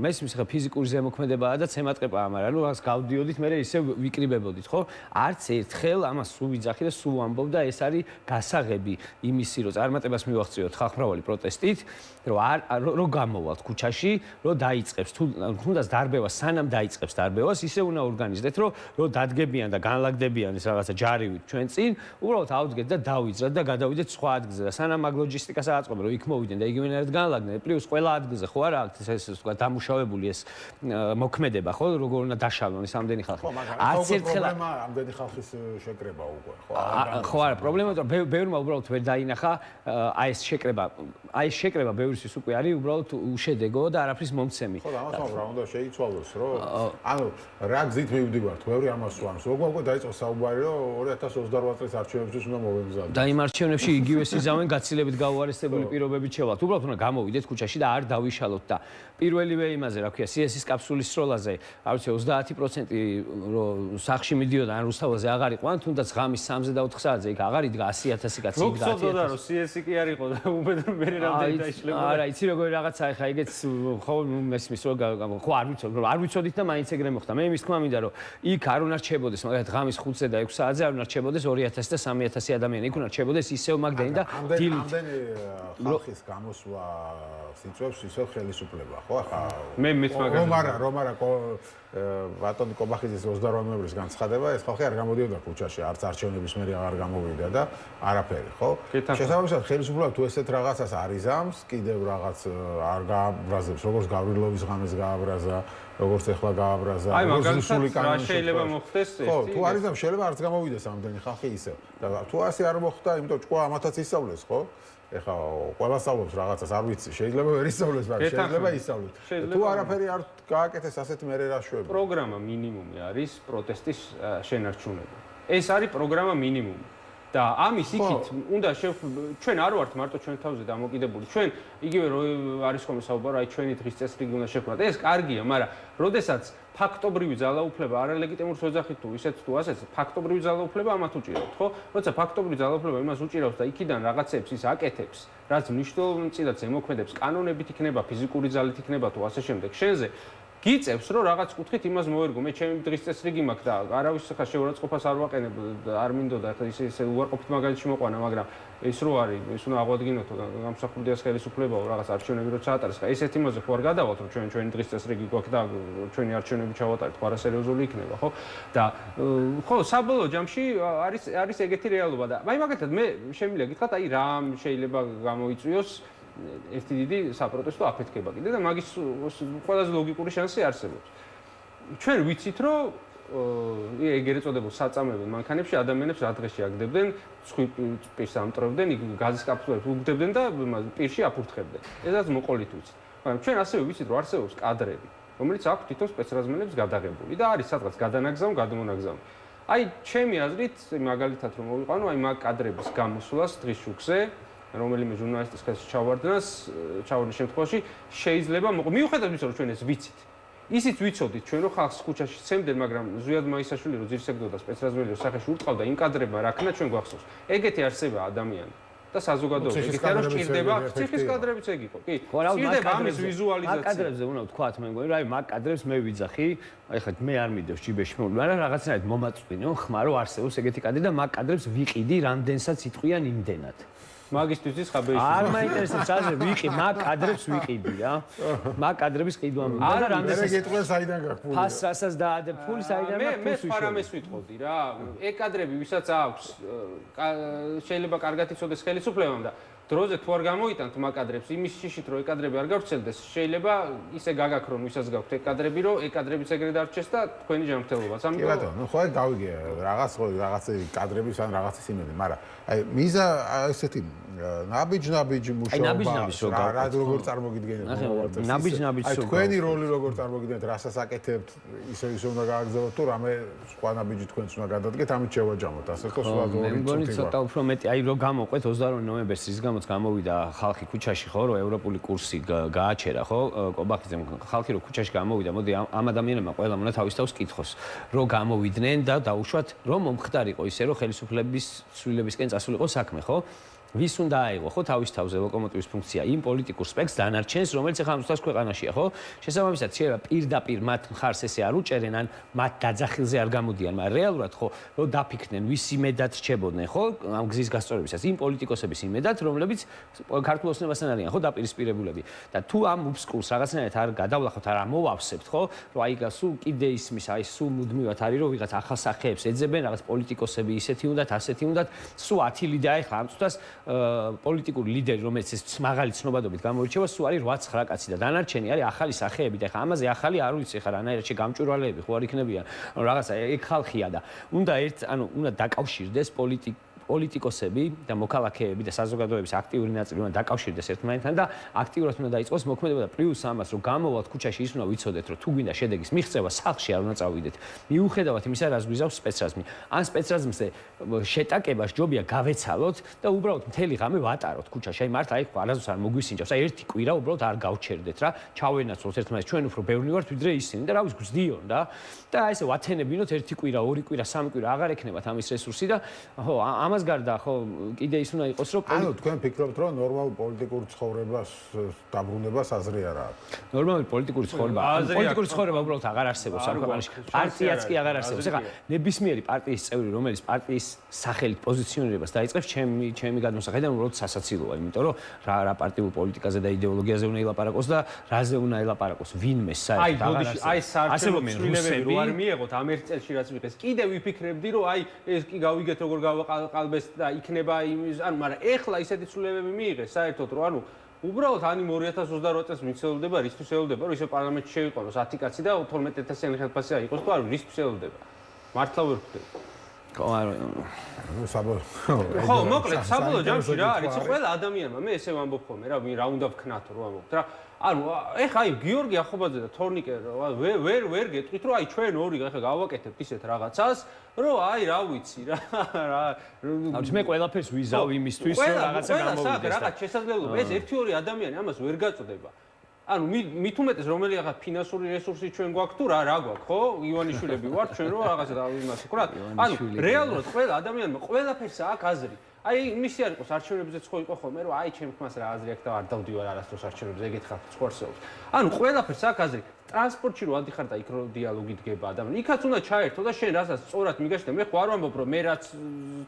Speaker 3: მესმის ხა ფიზიკური ზემოქმედებაა და ცემატყეპაა, მაგრამ ნუ რას გავდიოდით, მე ისე ვიკრიბებოდით, ხო? არც ერთხელ ამას სულ ვიძახი და სულ ვამბობ და ეს არის გასაღები იმისი, რომ წარმატებას მივაღწიოთ ხალხმრავალი პროტესტით, რომ გამოვალთ ქუჩაში, რომ დაიწყებს თუნდაც დარბევას, სანამ დაიწყებს დარბევას, ისე უნდა ორგანიზდეთ, რომ დადგებიან და განლაგდებიან ის რაღაცა ჯარივით ჩვენ წინ, უბრალოდ ავდგეთ და დავიძრათ და გადავიდეთ სხვა ადგილზე და სანამ მაგ ლოჯისტიკას აწყობენ, რომ იქ მოვიდნენ და იგივენერად განლაგდნენ, პლუს ყველა ადგილზე ხო არა აქვს ეს თქვა დამუშავებული ეს მოქმედება, ხო, როგორ უნდა დაშალონ ეს ამდენი ხალხი.
Speaker 1: არც ერთხელ ამდენი ხალხის შეკრება უკვე, ხო?
Speaker 3: ხო არა, პრობლემა თუ ბევრმა უბრალოდ ვერ დაინახა აი ეს შეკრება ბევრისთვის უკვე არის უბრალოდ უშედეგო და არაფრის მომცემი.
Speaker 1: ხო, ამას რა უნდა შეიცვალოს, რომ ანუ რა გზით მივდივართ, ბევრი ამას ვამს. უკვე დაიწყო საუბარი, რომ 2028 წლის არჩევნებისთვის უნდა მოვემზადოთ.
Speaker 3: და იმ არჩევნებში იგივე სიზავენ გაცილებით გაუარესებული პირობებით შევალთ. უბრალოდ უნდა გამოვიდეთ ქუჩაში და არ დავიშალოთ და პირველივე იმაზე, რა ქვია, CS-ის კაფსულის სროლაზე, არ ვიცი 30% რომ სახში მიდიოდა ან რუსთაველზე აღარ იყვან, თუნდაც ღამის 3-ზე და 4 საათზე იქ აღარ იდგა 100,000 კაცი იდგა.
Speaker 2: მოგწოდოდა რომ CS-ი კი არ იყო და უბედურ მე რამდენი დაიშლებოდა.
Speaker 3: არა, იცი როგორი რაღაცა ხა ეგეც ხო მესმის რომ ხო არ ვიცოდით და მაინც ეგრე მოხდა. მე იმის თქმა მინდა რომ იქ არ უნდა რჩებოდეს, მაგალითად ღამის 5-ზე და 6 საათზე არ უნდა რჩებოდეს 2,000 და 3,000 ადამიანი. იქ უნდა რჩებოდეს ისევ მაგდენი და დილით.
Speaker 1: ამდენი ხალხის გამოსვლა სიწვევს ისევ ხელისუფლება, ხო? ახლა
Speaker 2: მე მაგას
Speaker 1: რომ არა ბატონი კობახიძის 28 ნოემბრის განცხადება, ეს ხალხი არ გამოდიოდა ქუჩაში, არც არჩევნების მერე აღარ გამოვიდა და არაფერი, ხო? შესაბამისად, ხელისუფლება თუ ესეთ რაღაცას არ იზამს, კიდევ რაღაც არ გააბრაზებს, როგორც გავრილოვის ღამეს გააბრაზა, როგორც ახლა გააბრაზა,
Speaker 2: რუსული კანონი შეიძლება მოხდეს
Speaker 1: ხო, თუ არ იზამს, შეიძლება არც გამოვიდეს ამდენი ხალხი ისევ. და თუ ასე არ მოხდა, იმიტომ ჭკუა ამათაც ისწავლეს, ხო? ეხლა ყველა სწავლობს რაღაცას, არ ვიცი, შეიძლება ვერ ისწავლეს, მაგრამ შეიძლება ისწავლოს. თუ არაფერი არ გააკეთეს, ასეთ მერე რა შვება.
Speaker 2: პროგრამა მინიმუმი არის პროტესტის შენარჩუნება. ეს არის პროგრამა მინიმუმი. და ამის იქით უნდა ჩვენ არ ვართ მარტო ჩვენ თავზე დამოკიდებული. ჩვენ იგივე რო არის ხოლმე საუბარი, აი ჩვენი დღის წესრიგი უნდა შევქმნათ. ეს კარგია, მაგრამ როდესაც ფაქტობრივი ძალაუფლება არალეგიტიმურს ოძახით თუ ისეთ თუ ასეც ფაქტობრივი ძალაუფლება ამათ უჭირავთ, ხო? როცა ფაქტობრივი ძალაუფლება იმას უჭირავს და იქიდან რაღაცებს ის აკეთებს, რაც მნიშვნელოვნად ზემოქმედებს, კანონებით იქნება, ფიზიკური ძალით იქნება თუ ასე შემდეგ. შენზე გიწევს რომ რაღაც კუთხით იმას მოერგო მე ჩემი დღის წესრიგი მაქვს და არავის ხა შეურაცხყოფას არ ვაყენებ და არ მინდოდა ხა ისე უარყოფით მაგალითში მოყვანა მაგრამ ეს რო არის ის უნდა აღვადგინოთო და გამსახურდიას ხელისუფლებაო რაღაც არჩევნები როცა ატარეს ხა ესეთ იმაზე ხო არ გადავალთ რომ ჩვენი დღის წესრიგი გვაქვს და ჩვენი არჩევნები ჩავატარეთ ხო არასერიოზული იქნება ხო და ხო საბოლოო ჯამში არის ეგეთი რეალობა და აი მაგალითად მე შემიძლია გითხრათ აი რა შეიძლება გამოიწვიოს ერთი დიდი საპროტესტო აფეთქება კიდე და მაგის ყველაზე ლოგიკური შანსი არსებობს. ჩვენ ვიცით, რომ ეგრეთ წოდებულ საწამებელ მანქანებში ადამიანებს რა დღეში აგდებდნენ, პირს ამტრევდნენ, გაზის კაფსულებს უგდებდნენ და პირში აფურთხებდნენ. ესაც მოყოლით ვიცით. მაგრამ ჩვენ ასევე ვიცით, რომ არსებობს კადრები, რომელიც აქვს თვითონ სპეცრაზმელებს გადაღებული და არის სადღაც გადანაგზავ, გადმონაგზავ. აი, ჩემი აზრით, მაგალითად რომ მოვიყვანო, აი მაგ კადრების გამოსვლას დღის შუქზე რომელიმე ჟურნალისტის ხელში ჩავარდნას შემთხვევაში შეიძლება მიუხედავად იმისა რომ ჩვენ ეს ვიცით ისიც ვიცოდით ჩვენ რომ ხალხს ქუჩაში ცემდნენ მაგრამ ზვიად მაისაშვილი რომ ძირს ეგდოდა სპეცრაზმელი რომ სახეში ურტყავდა იმ კადრებმა რა ქნა ჩვენ გვახსოვს ეგეთი არსება ადამიანი და საზოგადოება ეკითხება რომ ჭირდება ციხის კადრებიც ეგ იყო. კი. ჭირდება ამის ვიზუალიზაცია.
Speaker 3: კადრებზე უნდა ვთქვათ მე მგონი, რა მაგ კადრებს მე ვიძახი. აი ხა მე არ მიდევს ჯიბეში მოვლი, მაგრამ რაღაცნაირად მომაწვინო ხმა რომ არსებობს ეგეთი კადრი და მაგ კადრებს ვიყიდი რამდენსაც იტყვიან იმდენად.
Speaker 2: მაგისტვის ის ხაბეში.
Speaker 3: არ მაინტერესებს ასე ვიყი, მაგ კადრებს ვიყიდი რა. მაგ კადრების ყიდვა მინდა და რამდენსაც
Speaker 1: გეტყვია საიდან გაქვს ფული.
Speaker 3: ფას რასაც დაადებ ფული საიდან მაქვს
Speaker 2: მე სხვა რამეს ვიტყოდი რა. ეგ კადრები ვისაც აქვს შეიძლება კარგად იცოდეს ხელისუფლებამ და დროზე თუ არ გამოიტანთ მაგ კადრებს იმის შიშით რომ ეგ კადრები არ გავრცელდეს შეიძლება ისე გაგაქრონ ვისაც გაქვთ ეგ კადრები რომ ეგ კადრებიც ეგრე დარჩეს და თქვენი ჯანმრთელობაც.
Speaker 1: კი ბატონო, ნუ ხო გავიგე რაღაც კადრების ან რაღაცის იმედი, მაგრამ აი მიზა ესეთი ნაბიჯ მუშაობა რა როგორ წარმოგიდგენთ
Speaker 3: ნაბიჯ
Speaker 1: აი თქვენი როლი როგორ წარმოგიდგენთ რასაც აკეთებთ ისე უნდა გააგრძელოთ თუ რამე სხვა ნაბიჯი თქვენც უნდა გადადგეთ ამით შევაჯამოთ ასე ხო სხვა
Speaker 3: მე მგონი ცოტა უფრო მეტი აი რო გამოყვეთ 28 ნოემბერს რის გამოც გამოვიდა ხალხი ქუჩაში ხო რომ ევროპული კურსი გააჩერა ხო კობახიძემ ხალხი რო ქუჩაში გამოვიდა მოდი ამ ადამიანებმა ყველა უნდა თავის თავს კითხოს რომ გამოვიდნენ და დაუშვათ რომ მომხდარიყო ისე რომ ხელისუფლების ცვლილებისკენ წასულიყო საქმე ხო ვის უნდა აიღო ხო თავის თავზე ლოკომოტივის ფუნქცია იმ პოლიტიკურ სპექტს დანარჩენს რომელიც ახლა ამას ქვეყანაშია ხო შესაბამისად შეიძლება პირდაპირ მათ მხარს ესე არ უჭერენ ან მათ დაძახილზე არ გამოდიან მაგრამ რეალურად ხო რომ დაფიქრდნენ ვის იმედად რჩებოდნენ ხო ამ გზის გასწორებისას იმ პოლიტიკოსების იმედად რომლებიც ქართულ ოცნებასთან არიან ხო დაპირისპირებულები და თუ ამ უბსკულს რაღაცნაირად არ გადავლახოთ არ ამოვავსებთ ხო რომ აი სულ კიდე ისმის აი სულ მუდმივად არის რომ ვიღაც ახალ სახეებს ეძებენ რაღაც პოლიტიკოსები ისეთი უნდათ ასეთი უნდათ სულ 10 ლიდერი აი ხა ამ წუთას პოლიტიკური ლიდერი რომელიც ეს მაღალი ცნობადობით გამოირჩევა სულ არის 8-9 კაცი და დანარჩენი არის ახალი სახეები და ხა ამაზე ახალი არ ვიცი ხა რანაირად შეგამჭვირვალეები ხო არ იქნებიან რაღაცა ეგ ხალხია და უნდა უნდა დაკავშირდეს პოლიტიკოსები და მოქალაქეები და საზოგადოების აქტიური ნაწილი უნდა დაკავშირდეს ერთმანეთთან და აქტიურად უნდა დაიწყოს მოქმედება და პლუს ამას რომ გამოვალთ ქუჩაში ის უნდა ვიცოდეთ რომ თუ გვინდა შედეგის მიღწევა სახლში არ უნდა წავიდეთ მიუხედავად იმისა რაც გვიზავს სპეცრაზმი ან სპეცრაზმზე შეტაკება ჯობია გავეცალოთ და უბრალოდ მთელი ღამე ვატაროთ ქუჩაში აი მართლა აი არასდროს არ მოგვისინჯავს აი ერთი კვირა უბრალოდ არ გავჩერდეთ რა ჩავენაცვლოთ ერთმანეთს ჩვენ უფრო ბევრი ვართ ვიდრე ისინი და რა ვიცი გძდიონ და აი ესე ვათენებინოთ ერთი კვირა ორი კვირა სამი კვირა აღარ ექნებათ ამის რესურსი და ხო ამას გარდა ხო კიდე ის უნდა იყოს რომ
Speaker 1: ანუ თქვენ ფიქრობთ რომ ნორმალურ პოლიტიკურ ცხოვრებას დაბრუნებას აზრი არ აქვს
Speaker 3: ნორმალური პოლიტიკური ცხოვრება უბრალოდ აღარ არსებობს ამ ქვეყანაში პარტიაც კი აღარ არსებობს ეხლა ნებისმიერი პარტიის წევრი რომელიც პარტიის სახელით პოზიციონირებას დაიწყებს ჩემი გადმოსახედიდან უბრალოდ სასაცილოა იმიტომ რომ რა პარტიულ პოლიტიკაზე და იდეოლოგიაზე უნდა ილაპარაკოს და რაზე უნდა ილაპარაკოს ვინმე საერთოდ
Speaker 2: აი საერთოდ ცვლილებები რო არ მიიღოთ ამ ერთ წელში რაც ვიყეს კიდე ვიფიქრებდი რომ აი ეს კი გავიგეთ როგორ გავაყალბეს და იქნება იმის ანუ მაგრამ ეხლა ისეთი ცვლილებები მიიღეს საერთოდ რომ ანუ უბრალოდ ანიმ 2028 წელს მიცელდება რისთვის ელოდება რომ ისე პარლამენტში შეიყვანოს 10 კაცი და 12000-იანი ხელფასი აიღოს თუ არ რისთვის ელოდება მართლა ვერ ხვდები ხო მოკლედ საბოლოო ჯამში რა არის ყველა ადამიანმა მე ესე ვამბობ ხოლმე რა უნდა ვქნათო რომ ამბობთ რა ანუ ეხა აი გიორგი ახობაძე და თორნიკე ვერ გეტყვით რომ აი ჩვენ ორი ეხა გავაკეთებთ ისეთ რაღაცას რომ აი რა ვიცი რა
Speaker 3: ანუ მე ყველაფერს ვიზავ იმისთვის რომ რაღაცა გამოვიდეს
Speaker 2: რაღაც შესაძლებლობა ეს ერთი ორი ადამიანი ამას ვერ გაწოდება ანუ მით უმეტეს რომელი ახლა ფინანსური რესურსი ჩვენ გვაქვს თუ რა გვაქვს ხო ივანიშვილები ვართ ჩვენ რომ რაღაცა იმას ხო რა ანუ რეალურად ყველა ადამიანმა ყველაფერს აქვს აზრი აი მისი არ იყოს არჩევნებზეც ხო იყო ხოლმე რომ აი ჩემ ხმას რა აზრი აქვს და არ დავდივარ არასდროს არჩევნებზე ეგეთ ხალხი ხორცეობს ანუ ყველაფერს აქვს აზრი ტრანსპორტში რო ადიხარ და იქ რო დიალოგი დგება ადამიანი იქაც უნდა ჩაერთო და შენ რასაც სწორად მიგაშნია მე ხო არ ვამბობ რომ მე რაც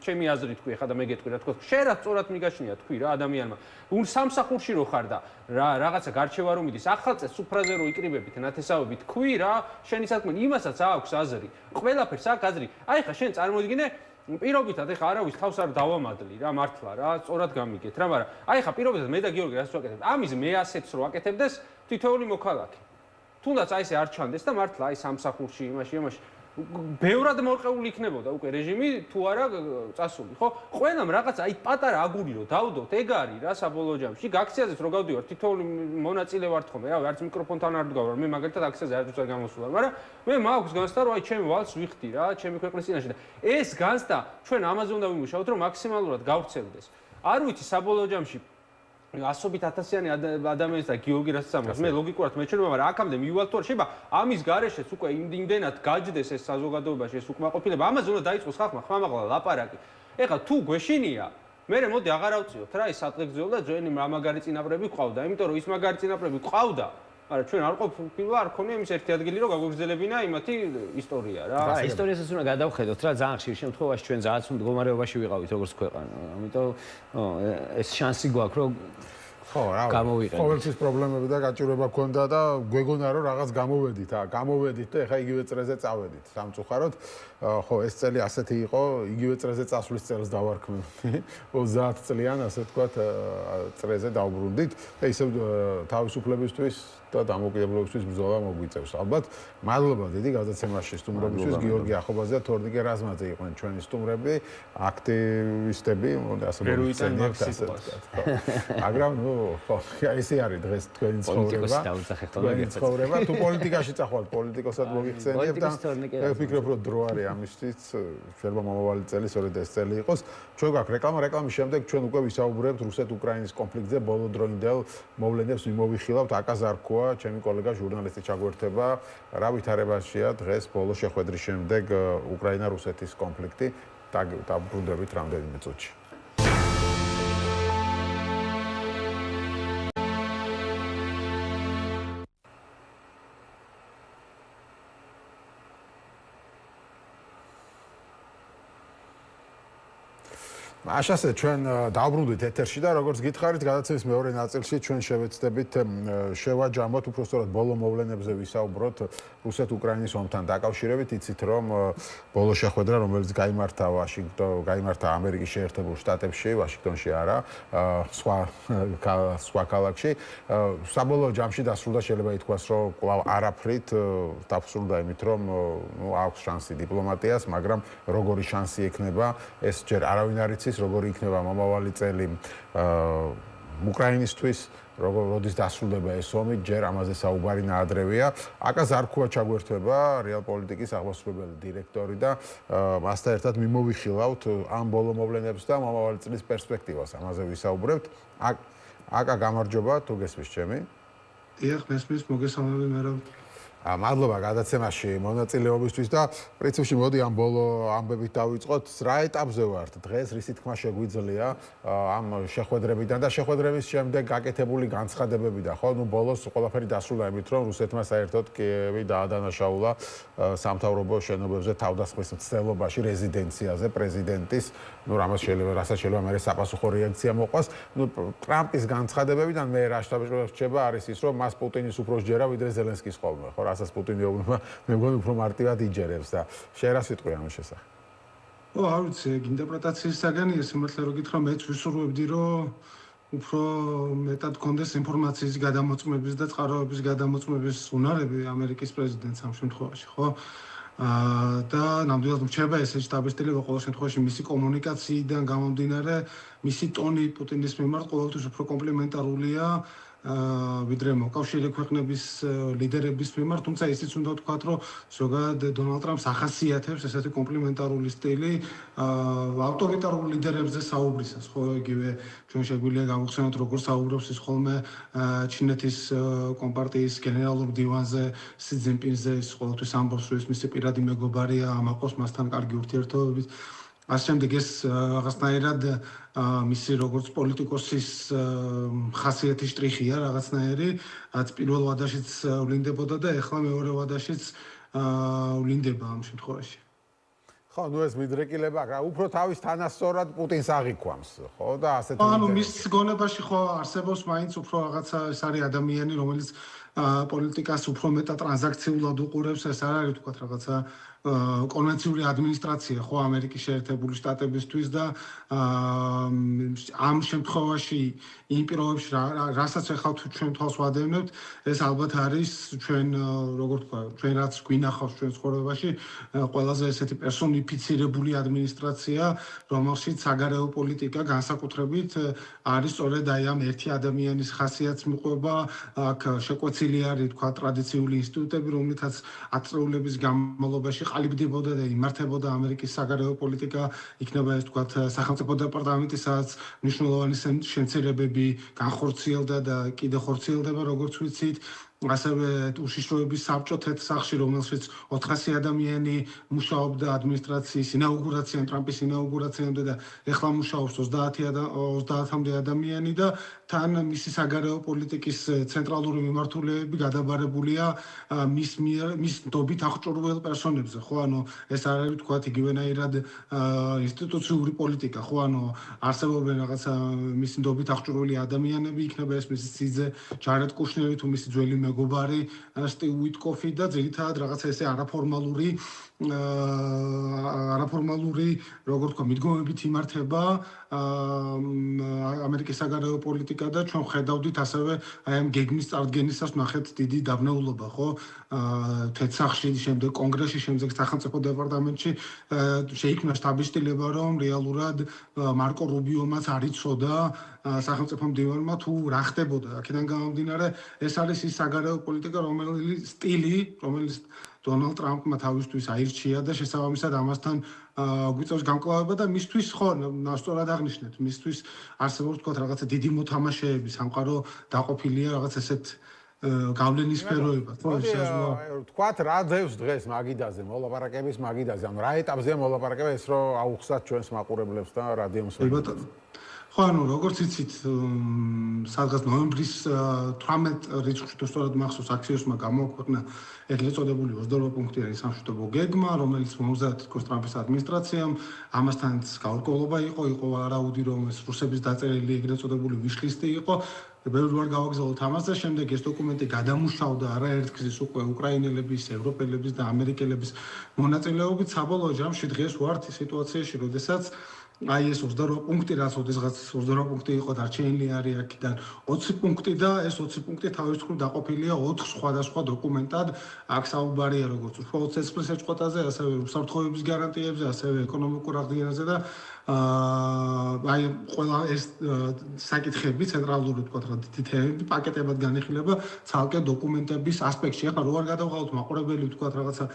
Speaker 2: ჩემი აზრი თქვი ხა და მე გეტყვი რა თქო შენ რაც სწორად მიგაშნია თქვი რა ადამიანმა ուն სამსახურში რო ხარ და რაღაცა გარჩევა რომ მიდის ახალ წელს სუფრაზე რო იკრიბებით ნათესავები თქვი რა შენი საქმე იმასაც აქვს აზრი ყველაფერს აქვს აზრი აი ხა შენ წარმოიდგინე პირობითად ეხა არავის თავს არ დავამადლი რა მართლა რა სწორად გამიგეთ რა მაგრამ აი ხა პირობითად მე და გიორგი რაც ვაკეთებ ამის მე ასეთს რო აკეთებდეს თითოეული მოქალაქე თუნდაც აი ესე არ ჩანდეს და მართლა აი სამსახურში იმაში ბევრად მორყეული იქნებოდა უკვე რეჟიმი თუ არა წასული ხო ყველამ რაღაც აი პატარა აგური რო დავდოთ ეგ არის რა საბოლოო ჯამში აქციაზეც რო გავდივარ თითოეული მონაწილე ვარ თქო მე რა არც მიკროფონთან არ დგავარ მე მაგალითად აქციაზე არც არ გამოსულა მაგრამ მე მაქვს განცდა რომ აი ჩემი ვალს ვიხდი რა ჩემი ქვეყნის წინაშე და ეს განცდა ჩვენ ამაზე უნდა ვიმუშაოთ რომ მაქსიმალურად გავვრცელდეს არ ვიცი საბოლოო ჯამში 100,000-იანი ადამიანის და გიორგი რაც ამბობს მე ლოგიკურად მეჩვენება მაგრამ აქამდე მივალ თუ არ შეიძლება ამის გარეშეც უკვე იმდენად გაჯდეს ეს საზოგადოებაში ეს უკმაყოფილება ამაზე უნდა დაიწყოს ხალხმა ხმამაღლა ლაპარაკი ეხლა თუ გვეშინია მე მოდი აღარ ავწიოთ რა ის სატყერძეულ და ჩვენი მაგარი წინაპრები ყავდა, იმიტომ რომ ის მაგარი წინაპრები ყავდა, მაგრამ ჩვენ არ ყოფილა არ ქონია იმის ერთი ადგილი რომ გაგვიგრძელებინა იმათი ისტორია რა.
Speaker 3: ისტორიასაც უნდა გადავხედოთ რა ძალიან ხშირ შემთხვევაში ჩვენ ძალიან მდგომარეობაში ვიყავით როგორც ქვეყანა. ამიტომ ეს შანსი გვაქვს რომ
Speaker 1: ხო რა ყოველთვის პრობლემები და გაჭირვება გქონდა და გვეგონა რომ რაღაც გამოვედით და ეხა იგივე წრეზე წავედით სამწუხაროდ ხო ეს წელი ასეთი იყო იგივე წრეზე წასვლის წელს დავარქმევდი 30 წლიან ასე ვთქვათ წრეზე დავბრუნდით და ისევ თავისუფლებისთვის და დამოუკიდებლობისთვის ბრძოლა მოგვიწევს ალბათ მადლობა დიდი გადაცემაში სტუმრობისთვის გიორგი ახობაძე და თორნიკე რაზმაძე იყვნენ ჩვენი სტუმრები აქტივისტები ასე მოიწევთ ასე ვთქვათ მაგრამ ხო ესე არის დღეს თქვენი ცხოვრება თუ პოლიტიკაში წახვალთ პოლიტიკოსად მოგიხსენიებთ და ვფიქრობ რომ დრო არის ამისთვის შეიძლება მომავალი წელი სწორედ ეს წელი იყოს ჩვენ გვაქვს რეკლამის შემდეგ ჩვენ უკვე ვისაუბრებთ რუსეთ-უკრაინის კონფლიქტზე ბოლო დროინდელ მოვლენებს ვიმოვიხილავთ აკა ზარქოა ჩემი კოლეგა ჟურნალისტი ჩაგვერთება რა ვითარებაშია დღეს ბოლო შეხვედრის შემდეგ უკრაინა-რუსეთის კონფლიქტი დაბრუნდებით რამდენიმე წუთში აშასე ჩვენ დავბრუნდით ეთერში და როგორც გითხარით გადაცემის მეორე ნაწილში ჩვენ შევეცდებით შევაჯამოთ უბრალოდ ბოლო მოვლენებზე ვისაუბროთ რუსეთ-უკრაინის ომთან დაკავშირებით იცით რომ ბოლო შეხვედრა რომელიც გაიმართა ამერიკის შეერთებულ შტატებში ვაშინგტონში არა სხვა ქალაქში საბოლოო ჯამში დასრულდა შეიძლება ითქვას რომ კვლავ არაფრით დასრულდა იმით რომ აქვს შანსი დიპლომატიას მაგრამ როგორი შანსი ექნება ეს ჯერ არავინ არ იცის როგორი იქნება მომავალი წელი უკრაინისთვის როდის დასრულდება ეს ომი ჯერ ამაზე საუბარი ნაადრევია აკა ზარქოა ჩაგვერთვება რეალპოლიტიკის აღმასრულებელი დირექტორი და მასთან ერთად მიმოვიხილავთ ამ ბოლო მოვლენებს და მომავალი წლის პერსპექტივას ამაზე ვისაუბრებთ აკა გამარჯობა თუ გესმის ჩემი
Speaker 4: დიახ მესმის მოგესალმები მერაბ
Speaker 1: მადლობა გადაცემაში მონაწილეობისთვის და პრინციპში მოდი ამ ბოლო ამბებით დავიწყოთ რა ეტაპზე ვართ დღეს რისი თქმა შეგვიძლია ამ შეხვედრებიდან და შეხვედრების შემდეგ გაკეთებული განცხადებებიდან ხო ნუ ბოლოს ყველაფერი დასრულდა იმით რომ რუსეთმა საერთოდ კიევი დაადანაშაულა სამთავრობო შენობებზე თავდასხმის მცდელობაში რეზიდენციაზე პრეზიდენტის ნუ რასაც შეიძლება მე საპასუხო რეაქცია მოყვას ნუ ტრამპის განცხადებებიდან მე რა შტაბ-შეფება არის ის რომ მას პუტინის უფრო სჯერა ვიდრე ზელენსკის ხოლმე ხო რასაც პუტინი უბნება მე მგონი უფრო მარტივად იჯერებს და შენ რა სიტყვი ამის შესახებ
Speaker 4: ო არ ვიცი ინტერპრეტაციის საგანია სიმართლე რომ გითხრა მეც ვისურვებდი რომ უფრო მეტად გქონდეს ინფორმაციის გადამოწმების და წყაროების გადამოწმების უნარები ამერიკის პრეზიდენტს ამ შემთხვევაში ხო და ნამდვილად მრჩება ეს შტაბის სტილი ყოველ შემთხვევაში მისი კომუნიკაციიდან გამომდინარე მისი ტონი პუტინის მიმართ ყოველთვის უფრო კომპლიმენტარულია ვიდრე მოკავშირე ქვეყნების ლიდერების მიმართ, თუმცა ისიც უნდა ვთქვათ, რომ ზოგადად დონალდ ტრამპს ახასიათებს ესეთი კომპლიმენტარული სტილი ავტორიტარულ ლიდერებზე საუბრისას, ხო, იგივე ჩვენ შეგვიძლია გავხსენოთ, როგორ საუბრობს ის ხოლმე ჩინეთის კომპარტიის გენერალურ დივანზე, სი ძინპინზე, ის ყოველთვის ამბობს, რომ ის მისი პირადი მეგობარია, ამაყობს მასთან კარგი ურთიერთობებით. ასე შემდეგ ეს რაღაცნაირად მისი როგორც პოლიტიკოსის ხასიათის შტრიხია რაღაცნაირი, რაც პირველ ვადაშიც ვლინდებოდა და ეხლა მეორე ვადაშიც ვლინდება ამ შემთხვევაში.
Speaker 1: ხო, ნუ ეს მიდრეკილება, რა, უფრო თავის თანასწორად პუტინს აღიქვამს, ხო და ასეთი
Speaker 4: ანუ მის გონებაში ხო არსებობს მაინც უფრო რაღაცა ეს არის ადამიანი, რომელიც პოლიტიკას უფრო მეტად ტრანზაქციულად უყურებს, ეს არ არის თქვათ რაღაცა კონვენციული ადმინისტრაცია ხო ამერიკის შეერთებული შტატებისთვის და ამ შემთხვევაში იმ პირობებში რასაც ახლა ჩვენ თვალს ვადევნებთ ეს ალბათ არის ჩვენ როგორ თქვა ჩვენ რაც გვინახავს ჩვენ ცხოვრებაში ყველაზე ესეთი პერსონიფიცირებული ადმინისტრაცია რომელშიც საგარეო პოლიტიკა განსაკუთრებით არის სწორედ აი ამ ერთი ადამიანის ხასიათს მიყვება აქ შეკვეცილი არის თქვა ტრადიციული ინსტიტუტები რომლითაც ათწლეულების განმავლობაში ყალიბდებოდა და იმართებოდა ამერიკის საგარეო პოლიტიკა იქნება ეს თქვა სახელმწიფო დეპარტამენტი სადაც მნიშვნელოვანი შემცირებები განხორციელდა და კიდე ხორციელდება როგორც ვიცით ასევე უშიშროების საბჭო თეთრ სახლში, რომელშიც 400 ადამიანი მუშაობდა ადმინისტრაციის ინაუგურაციამ, ტრამპის ინაუგურაციამდე და ეხლა მუშაობს 30-მდე ადამიანი და თან მისი საგარეო პოლიტიკის ცენტრალური მიმართულეები გადაბარებულია მის ნდობით აღჭურვილ პერსონებზე, ხო, ანუ ეს არ არის თქვათ იგივენაირად ინსტიტუციური პოლიტიკა, ხო, ანუ არსებობენ რაღაცა მის ნდობით აღჭურვილი ადამიანები, იქნება ეს მისი სიძე ჯარედ კუშნერი თუ მისი ძველი მეგობარი სტივ უიტკოფი და ძირითადად რაღაცა ესე არაფორმალური როგორ თქვა მიდგომებით იმართება ამერიკის საგარეო პოლიტიკა და ჩვენ ხედავდით ასევე აი ამ გეგმის წარდგენისას ნახეთ დიდი დაბნეულობა, ხო, თეთრ სახლში, შემდეგ კონგრესში, შემდეგ სახელმწიფო დეპარტამენტში შეიქმნა შტაბის-შტილება, რომ რეალურად მარკო რუბიომაც არ იცოდა სახელმწიფო მდივანმა თუ რა ხდებოდა. აქედან გამომდინარე, ეს არის ის საგარეო პოლიტიკა, რომელიც დონალდ ტრამპმა თავისთვის აირჩია და შესაბამისად ამასთან გვიწევს გამკლავება და მისთვის ხო, სწორად აღნიშნეთ, მისთვის არსებობს თქვა რაღაცა დიდი მოთამაშეები, სამყარო დაყოფილია რაღაც ესეთ გავლენის სფეროებად. ხო,
Speaker 1: თქვათ რა ძევს დღეს მაგიდაზე, მოლაპარაკების მაგიდაზე, ანუ რა ეტაპზეა მოლაპარაკება ეს რომ აუხსნათ ჩვენს მაყურებლებს და რადიო მსმენელებს.
Speaker 4: ხო, ანუ როგორც იცით, სადღაც ნოემბრის 18 რიცხვში თუ სწორად მახსოვს, აქსიოსმა გამოაქვეყნა ეგრეთ წოდებული 22 პუნქტიანი სამშვიდობო გეგმა, რომელიც მომზადდა თქოს ტრამპის ადმინისტრაციამ, ამასთანაც გაურკვევლობა იყო არაუდი, რომ ეს რუსების დაწერილი ეგრეთ წოდებული ვიშლისტი იყო. ბევრი ვარ გავაგზავნოთ ამას და შემდეგ ეს დოკუმენტი გადამუშავდა არაერთგზის უკვე უკრაინელების, ევროპელების და ამერიკელების მონაწილეობით. საბოლოო ჯამში დღეს ვართ სიტუაციაში, როდესაც აი ეს 28 პუნქტი, რაც ოდესღაც 28 პუნქტი იყო დარჩენილი არის აქედან 20 პუნქტი და ეს 20 პუნქტი თავის მხრივ დაყოფილია 4 სხვადასხვა დოკუმენტად. აქ საუბარია როგორც უშუალოდ ცეცხლის შეწყვეტაზე, ასევე უსაფრთხოების გარანტიებზე, ასევე ეკონომიკურ აღდგენაზე და აი ყველა ეს საკითხები ცენტრალური თქვა რა დიდი თემები პაკეტებად განიხილება ცალკე დოკუმენტების ასპექტში. ახლა რო არ გადავღალოთ მაყურებელი თქვა რაღაცა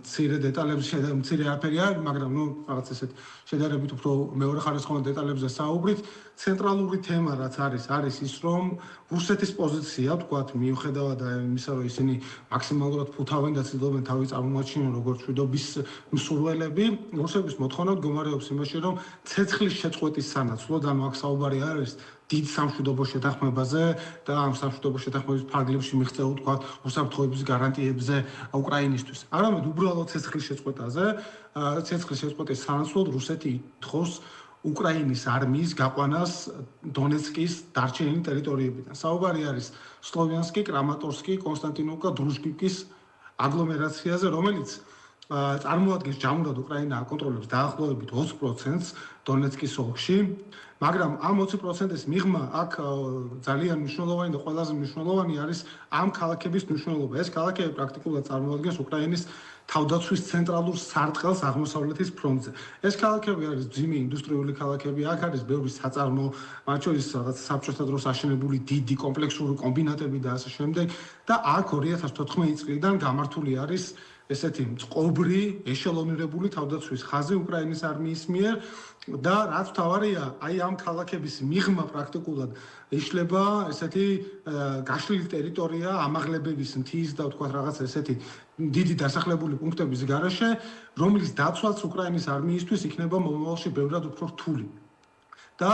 Speaker 4: მცირე დეტალებს მცირე არაფერი არის, მაგრამ ნუ რაღაც ესეთ შედარებით უფრო მეორე ხარისხოვან დეტალებზე საუბრით. ცენტრალური თემა რაც არის ის რომ რუსეთის პოზიცია თქვა მიუხედავად იმისა რომ ისინი მაქსიმალურად ფუთავენ და ცდილობენ თავი წარმოაჩინონ როგორც მშვიდობის მსურველები, რუსების მოთხოვნა მდგომარეობს იმაში რომ ცეცხლის შეწყვეტის სანაცვლოდ, ანუ აქ საუბარი არის დიდ სამშვიდობო შეთანხმებაზე და ამ სამშვიდობო შეთანხმების ფარგლებში მიღწეულ თქვა უსაფრთხოების გარანტიებზე უკრაინისთვის. არამედ უბრალოდ ცეცხლის შეწყვეტაზე, ცეცხლის შეწყვეტის სანაცვლოდ რუსეთი ითხოვს უკრაინის არმიის გაყვანას დონეცკის დარჩენილი ტერიტორიებიდან. საუბარი არის სლოვიანსკი, კრამატორსკი, კონსტანტინოვკა, დრუჟკივკის აგლომერაციაზე, რომელიც წარმოადგენს ჯამურად უკრაინა აკონტროლებს დაახლოებით 20%-ს დონეცკის ოლქში, მაგრამ ამ 20%-ის მიღმა აქ ძალიან მნიშვნელოვანი და ყველაზე მნიშვნელოვანი არის ამ ქალაქების მნიშვნელობა. ეს ქალაქები პრაქტიკულად წარმოადგენს უკრაინის თავდაცვის ცენტრალურ სარტყელს აღმოსავლეთის ფრონტზე. ეს ქალაქები არის ძიმე ინდუსტრიული ქალაქები, აქ არის ბევრი საწარმო, მათ შორის რაღაც საბჭოთა დროს აშენებული დიდი კომპლექსური კომბინატები და ასე შემდეგ და აქ 2014 წლიდან გამართული არის ესეთი წყობრი, ეშელონირებული თავდაცვის ხაზი უკრაინის არმიის მიერ და რაც თავარია, აი ამ ქალაქების მიღმა პრაქტიკულად იშლება ესეთი გაშლილი ტერიტორია ამაღლებების მთის და თქვა რაღაც ესეთი დიდი დასახლებული პუნქტების გარეშე, რომლის დაცვაც უკრაინის არმიისთვის იქნება მომავალში ბევრად უფრო რთული. და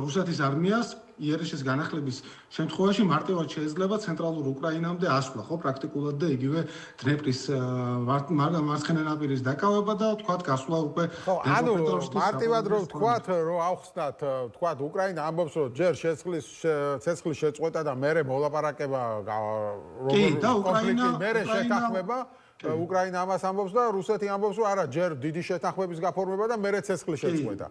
Speaker 4: რუსეთის არმიას იერიშის განახლების შემთხვევაში მარტივად შეიძლება ცენტრალურ უკრაინამდე ასვლა, ხო, პრაქტიკულად და იგივე დნეპრის მარცხენა ნაპირის დაკავება და თქვათ გასვლა უკვე
Speaker 1: ანუ მარტივად რომ თქვათ რომ ავხსნათ თქვათ უკრაინა ამბობს რომ ჯერ ცეცხლის შეწყვეტა და მერე მოლაპარაკება კონფლიქტი მერე შეთანხმება უკრაინა ამას ამბობს და რუსეთი ამბობს რომ არა ჯერ დიდი შეთანხმების გაფორმება და მერე ცეცხლის შეწყვეტა.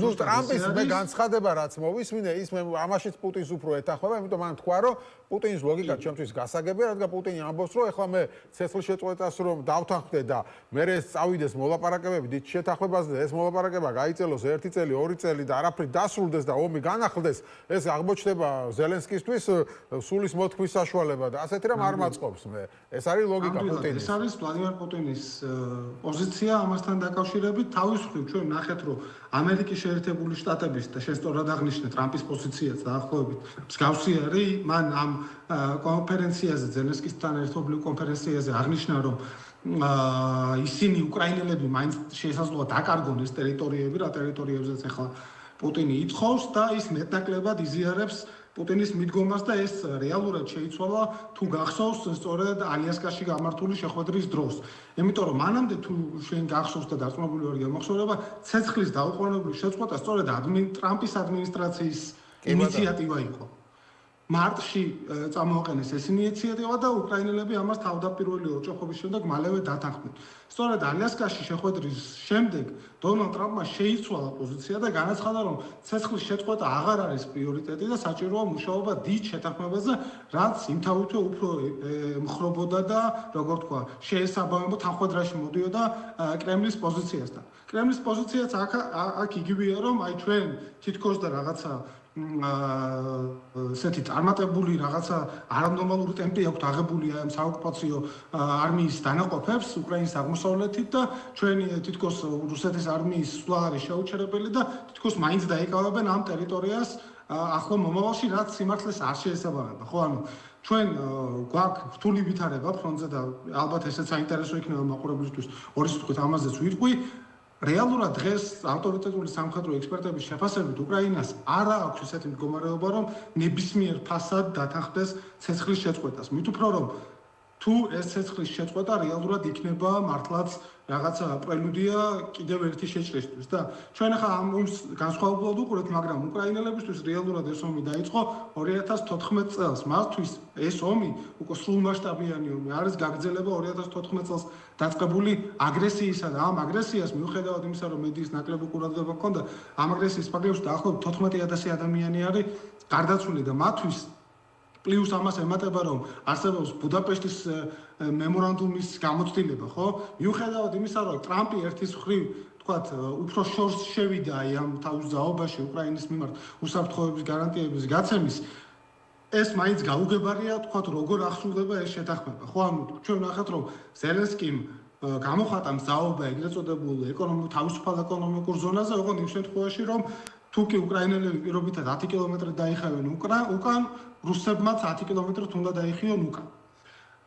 Speaker 1: ნუ ტრამპის მე განცხადება რაც მოვისმინე ის მე ამაშიც პუტინს უფრო ეთანხმება, იმიტომ მან თქვა რომ პუტინის ლოგიკა ჩემთვის გასაგებია, რადგან პუტინი ამბობს რომ ეხლა მე ცეცხლის შეწყვეტას რომ დავთანხმდე და მერე წავიდეს მოლაპარაკებები დიდ შეთანხმებაზე და ეს მოლაპარაკება გაიწელოს 1 წელი, 2 წელი და არაფრით დასრულდეს და ომი განახლდეს, ეს აღმოჩნდება ზელენსკისთვის სულის მოთქმის საშუალება და ასეთი რამ არ მაწყობს მე. ეს არის ლოგიკა პუტინის.
Speaker 4: ეს არის ვლადიმერ პუტინის პოზიცია ამასთან დაკავშირებით. თავის მხრივ ჩვენ ნახეთ, რომ ამერიკის შეერთებული შტატების და შესწორად აღნიშნე ტრამპის პოზიციაც დაახლოებით მსგავსი არის. მან ამ კონფერენციაზე, ზელენსკისთან ერთობლივ კონფერენციაზე აღნიშნა, რომ ისინი უკრაინელები მაინც შესაძლოა დაკარგონ ეს ტერიტორიები, რა ტერიტორიებზეც ახლა პუტინი ითხოვს და ის მეტნაკლებად იზიარებს პუტინის მიდგომას და ეს რეალურად შეიცვალა თუ გახსოვს სწორედ ალიასკაში გამართული შეხვედრის დროს. იმიტომ რომ მანამდე თუ შენ გახსოვს და დარწმუნებული ვარ გამახსოვრება, ცეცხლის დაუყოვნებლივ შეწყვეტა სწორედ ტრამპის ადმინისტრაციის ინიციატივა იყო. მარტში წამოაყენეს ეს ინიციატივა და უკრაინელები ამას თავდაპირველი ოჯახობის შემდეგ მალევე დათანხმდნენ. სწორედ ალიასკაში შეხვედრის შემდეგ დონალდ ტრამპმა შეიცვალა პოზიცია და განაცხადა, რომ ცეცხლის შეწყვეტა აღარ არის პრიორიტეტი და საჭიროა მუშაობა დიდ შეთანხმებაზე, რაც იმთავითვე უფრო მხრობოდა და როგორ თქვა, შეესაბამებოდა თანხმდრაში მოდიოდა კრემლის პოზიციასთან. კრემლის პოზიციაც აქ იგივეა, რომ აი ჩვენ თითქოს და რაღაცა ესეთი წარმატებული რაღაცა არანორმალური ტემპი აქვს აღებული ამ საოკუპაციო არმიის დანაყოფებს უკრაინის აღმოსავლეთით და ჩვენი თითქოს რუსეთის არმიის სვლა არის შეუჩერებელი და თითქოს მაინც დაიკავებენ ამ ტერიტორიას ახლო მომავალში, რაც სიმართლეს არ შეესაბამება. ხო, ანუ ჩვენ გვაქვს რთული ვითარება ფრონტზე და ალბათ ესეც საინტერესო იქნება მაყურებლისთვის ორი სიტყვით ამაზეც ვიტყვი. რეალურად დღეს ავტორიტეტული სამხედრო ექსპერტების შეფასებით უკრაინას არ აქვს ესეთი მდგომარეობა, რომ ნებისმიერ ფასად დათანხმდეს ცეცხლის შეწყვეტას. მით უფრო რომ თუ ეს ცეცხლის შეწყვეტა რეალურად იქნება მართლაც რაღაცა პრელუდია კიდევ ერთი შეჭრისთვის და ჩვენ ახლა ამ განსხვავებულად უყურებთ, მაგრამ უკრაინელებისთვის რეალურად ეს ომი დაიწყო 2014 წელს. მათთვის ეს ომი უკვე სრულმასშტაბიანი ომი არის, გაგრძელება 2014 წელს დაწყებული აგრესიისა და ამ აგრესიას მიუხედავად იმისა, რომ მედიის ნაკლები ყურადღება ჰქონდა, ამ აგრესიის ფარგლებში დაახლოებით 14,000 ადამიანი არის გარდაცვლილი და მათთვის პლუს ამას ემატება, რომ არსებობს ბუდაპეშტის მემორანდუმის გამოცდილება, ხო? მიუხედავად იმისა, რომ ტრამპი ერთის მხრივ, თქვათ, უფრო შორს შევიდა აი ამ თავის ზაობაში უკრაინის მიმართ უსაფრთხოების გარანტიების გაცემის, ეს მაინც გაუგებარია, თქვათ, როგორ ახსოვდება ეს შეთანხმება. ხო, ანუ ჩვენ ნახეთ, რომ ზელენსკიმ გამოხატა მზაობა ეგრეთ წოდებულ თავისუფალ ეკონომიკურ ზონაზე, ოღონდ იმ შემთხვევაში, რომ თუ კი უკრაინელები პირობითად 10 კილომეტრი დაიხევენ უკან, რუსებმაც 10 კილომეტრით უნდა დაიხიონ უკან.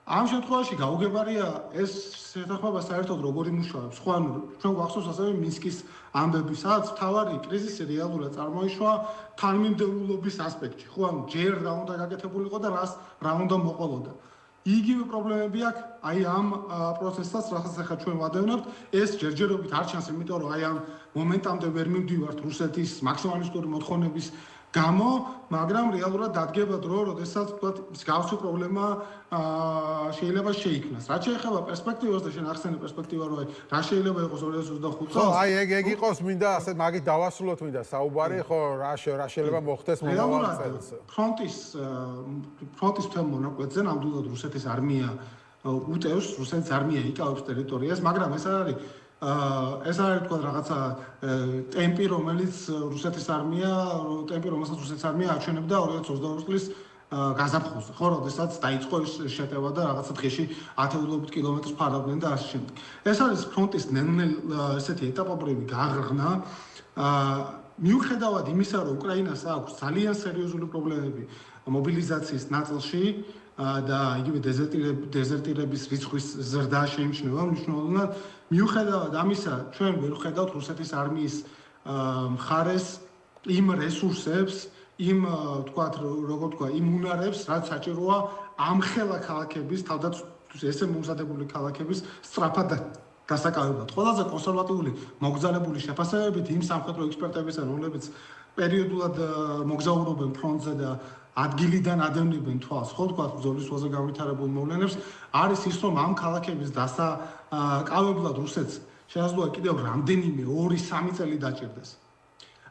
Speaker 4: ამ შემთხვევაში გაუგებარია ეს შეთანხმება საერთოდ როგორ იმუშავებს. ხო, ანუ ჩვენ გვახსოვს ასევე მინსკის ამბები, სადაც მთავარი კრიზისი რეალურად წარმოიშვა თანმიმდევრულობის ასპექტში. ხო, ანუ ჯერ რა უნდა გაკეთებულიყო და რა უნდა მოყოლოდა. იგივე პრობლემები აქვს აი ამ პროცესსაც, რასაც ახლა ჩვენ ვადევნებთ, ეს ჯერჯერობით არ ჩანს, იმიტომ რომ აი ამ მომენტამდე ვერ მივდივართ რუსეთის მაქსიმალისტური მოთხოვნების გამო, მაგრამ რეალურად დადგება დრო, როდესაც თქვათ მსგავსი პრობლემა შეიძლება შეიქმნას. რაც შეეხება პერსპექტივას და შენ ახსენე პერსპექტივა, რომ აი რა შეიძლება იყოს 2025 წელს.
Speaker 1: ხო, აი ეგ იყოს მინდა ასე მაგით დავასრულოთ მინდა საუბარი, ხო, რა შეიძლება მოხდეს მომავალ წელს.
Speaker 4: ფრონტის თემ მონაკვეთზე ნამდვილად რუსეთის არმია უტევს, რუსეთის არმია იკავებს ტერიტორიას, მაგრამ ეს არ არის თქვა რაღაცა ტემპი, რომელიც რუსეთის არმია აჩვენებდა 2022 წლის გაზაფხულზე, ხო, როდესაც დაიწყო ეს შეტევა და რაღაცა დღეში ათეულობით კილომეტრს ფარავდნენ და ასე შემდეგ. ეს არის ფრონტის ესეთი ეტაპობრივი გაღრღნა. მიუხედავად იმისა, რომ უკრაინას აქვს ძალიან სერიოზული პრობლემები მობილიზაციის ნაწილში და იგივე დეზერტირების რიცხვის ზრდა შეიმჩნევა მნიშვნელოვნად, მიუხედავად ამისა, ჩვენ ვერ ვხედავთ რუსეთის არმიის მხარეს იმ რესურსებს, იმ თქვათ, როგორ თქვა, იმ უნარებს, რაც საჭიროა ამხელა ქალაქების, თავდაცვის ესე მომზადებული ქალაქების სწრაფად დასაკავებლად. ყველაზე კონსერვატიული მოგზაურებული შეფასებებით იმ სამხედრო ექსპერტებისა, რომლებიც პერიოდულად მოგზაურობენ ფრონტზე და ადგილიდან ადევნებენ თვალს, ხო თქვა, ბრძოლის ველზე განვითარებულ მოვლენებს, არის ის, რომ ამ ქალაქების დასაკავებლად რუსეთს შეაძლოა კიდევ რამდენიმე 2-3 წელი დაჭირდეს.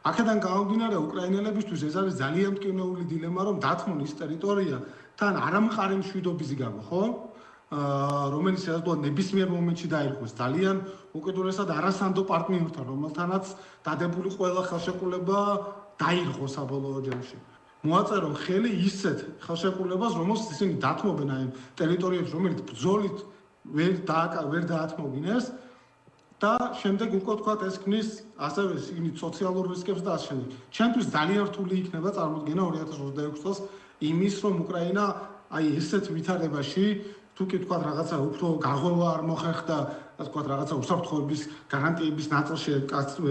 Speaker 4: აქედან გამომდინარე, უკრაინელებისთვის ეს არის ძალიან მტკივნეული დილემა, რომ დათმონ ის ტერიტორია თან არამყარი მშვიდობის გამო, ხო? რომელიც შეაძლოა ნებისმიერ მომენტში დაირღვეს ძალიან უკიდურესად არასანდო პარტნიორთან, რომელთანაც დადებული ყველა ხელშეკრულება დაირღო საბოლოო ჯამში. მოაწერონ ხელი ისეთ ხელშეკრულებას, რომელსაც ისინი დათმობენ აი ტერიტორიებს, რომელიც ბრძოლით ვერ დაათმოგინეს და შემდეგ უკვე თქვა ეს ქმნის ასევე იმით სოციალურ რისკებს და ასე შემდეგ. ჩემთვის ძალიან რთული იქნება წარმოდგენა 2026 წელს იმის რომ უკრაინა აი ესეთ ვითარებაში თუ კი თქვა რაღაცა უფრო გაღვევა არ მოხერხდა და თქვა რაღაცა უსაფრთხოების გარანტიების ნაწილში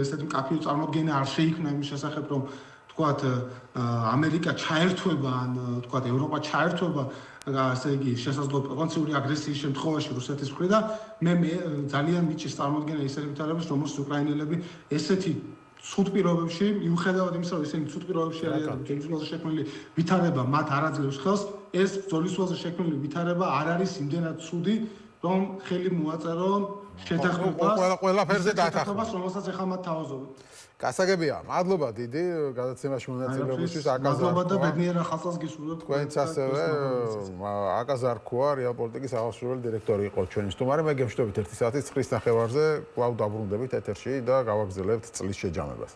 Speaker 4: ესეთი მკაფიო წარმოდგენა არ შეიქმნა იმის შესახებ რომ თქვა ამერიკა ჩაერთვება ან თქვა ევროპა ჩაერთვება ასე იგი შესაძლოა პოტენციური აგრესიის შემთხვევაში რუსეთის მხრიდან მე ძალიან მიჭირს წარმოდგენა ისეთ ვითარებებს რომელსაც უკრაინელები ესეთი ცუდ პირობებში მიუხედავად იმისა რომ ისინი ცუდ პირობებში არიან ბრძოლის შექმნილი ვითარება მათ არ აძლევს ხელს ეს ბრძოლის შექმნილი ვითარება არ არის იმდენად ცუდი რომ ხელი მოაწერონ შეთანხმებას
Speaker 1: ყველაფერზე დათანხმებას
Speaker 4: რომელსაც ახლა მათ თავაზობენ
Speaker 1: გასაგებია მადლობა დიდი გადაცემაში მონაწილეობისთვის
Speaker 4: მადლობა და ბედნიერ ახალწელს გისურვებთ
Speaker 1: თქვენც ასევე აკაზარქოა რეალ პოლიტიკის აღმასრულებელი დირექტორი იყო ჩვენი სტუმარი მე გემშვიდობით 1 საათის 9:09-ზე კვლავ დაბრუნდებით ეთერში და გავაგრძელებთ წლის შეჯამებას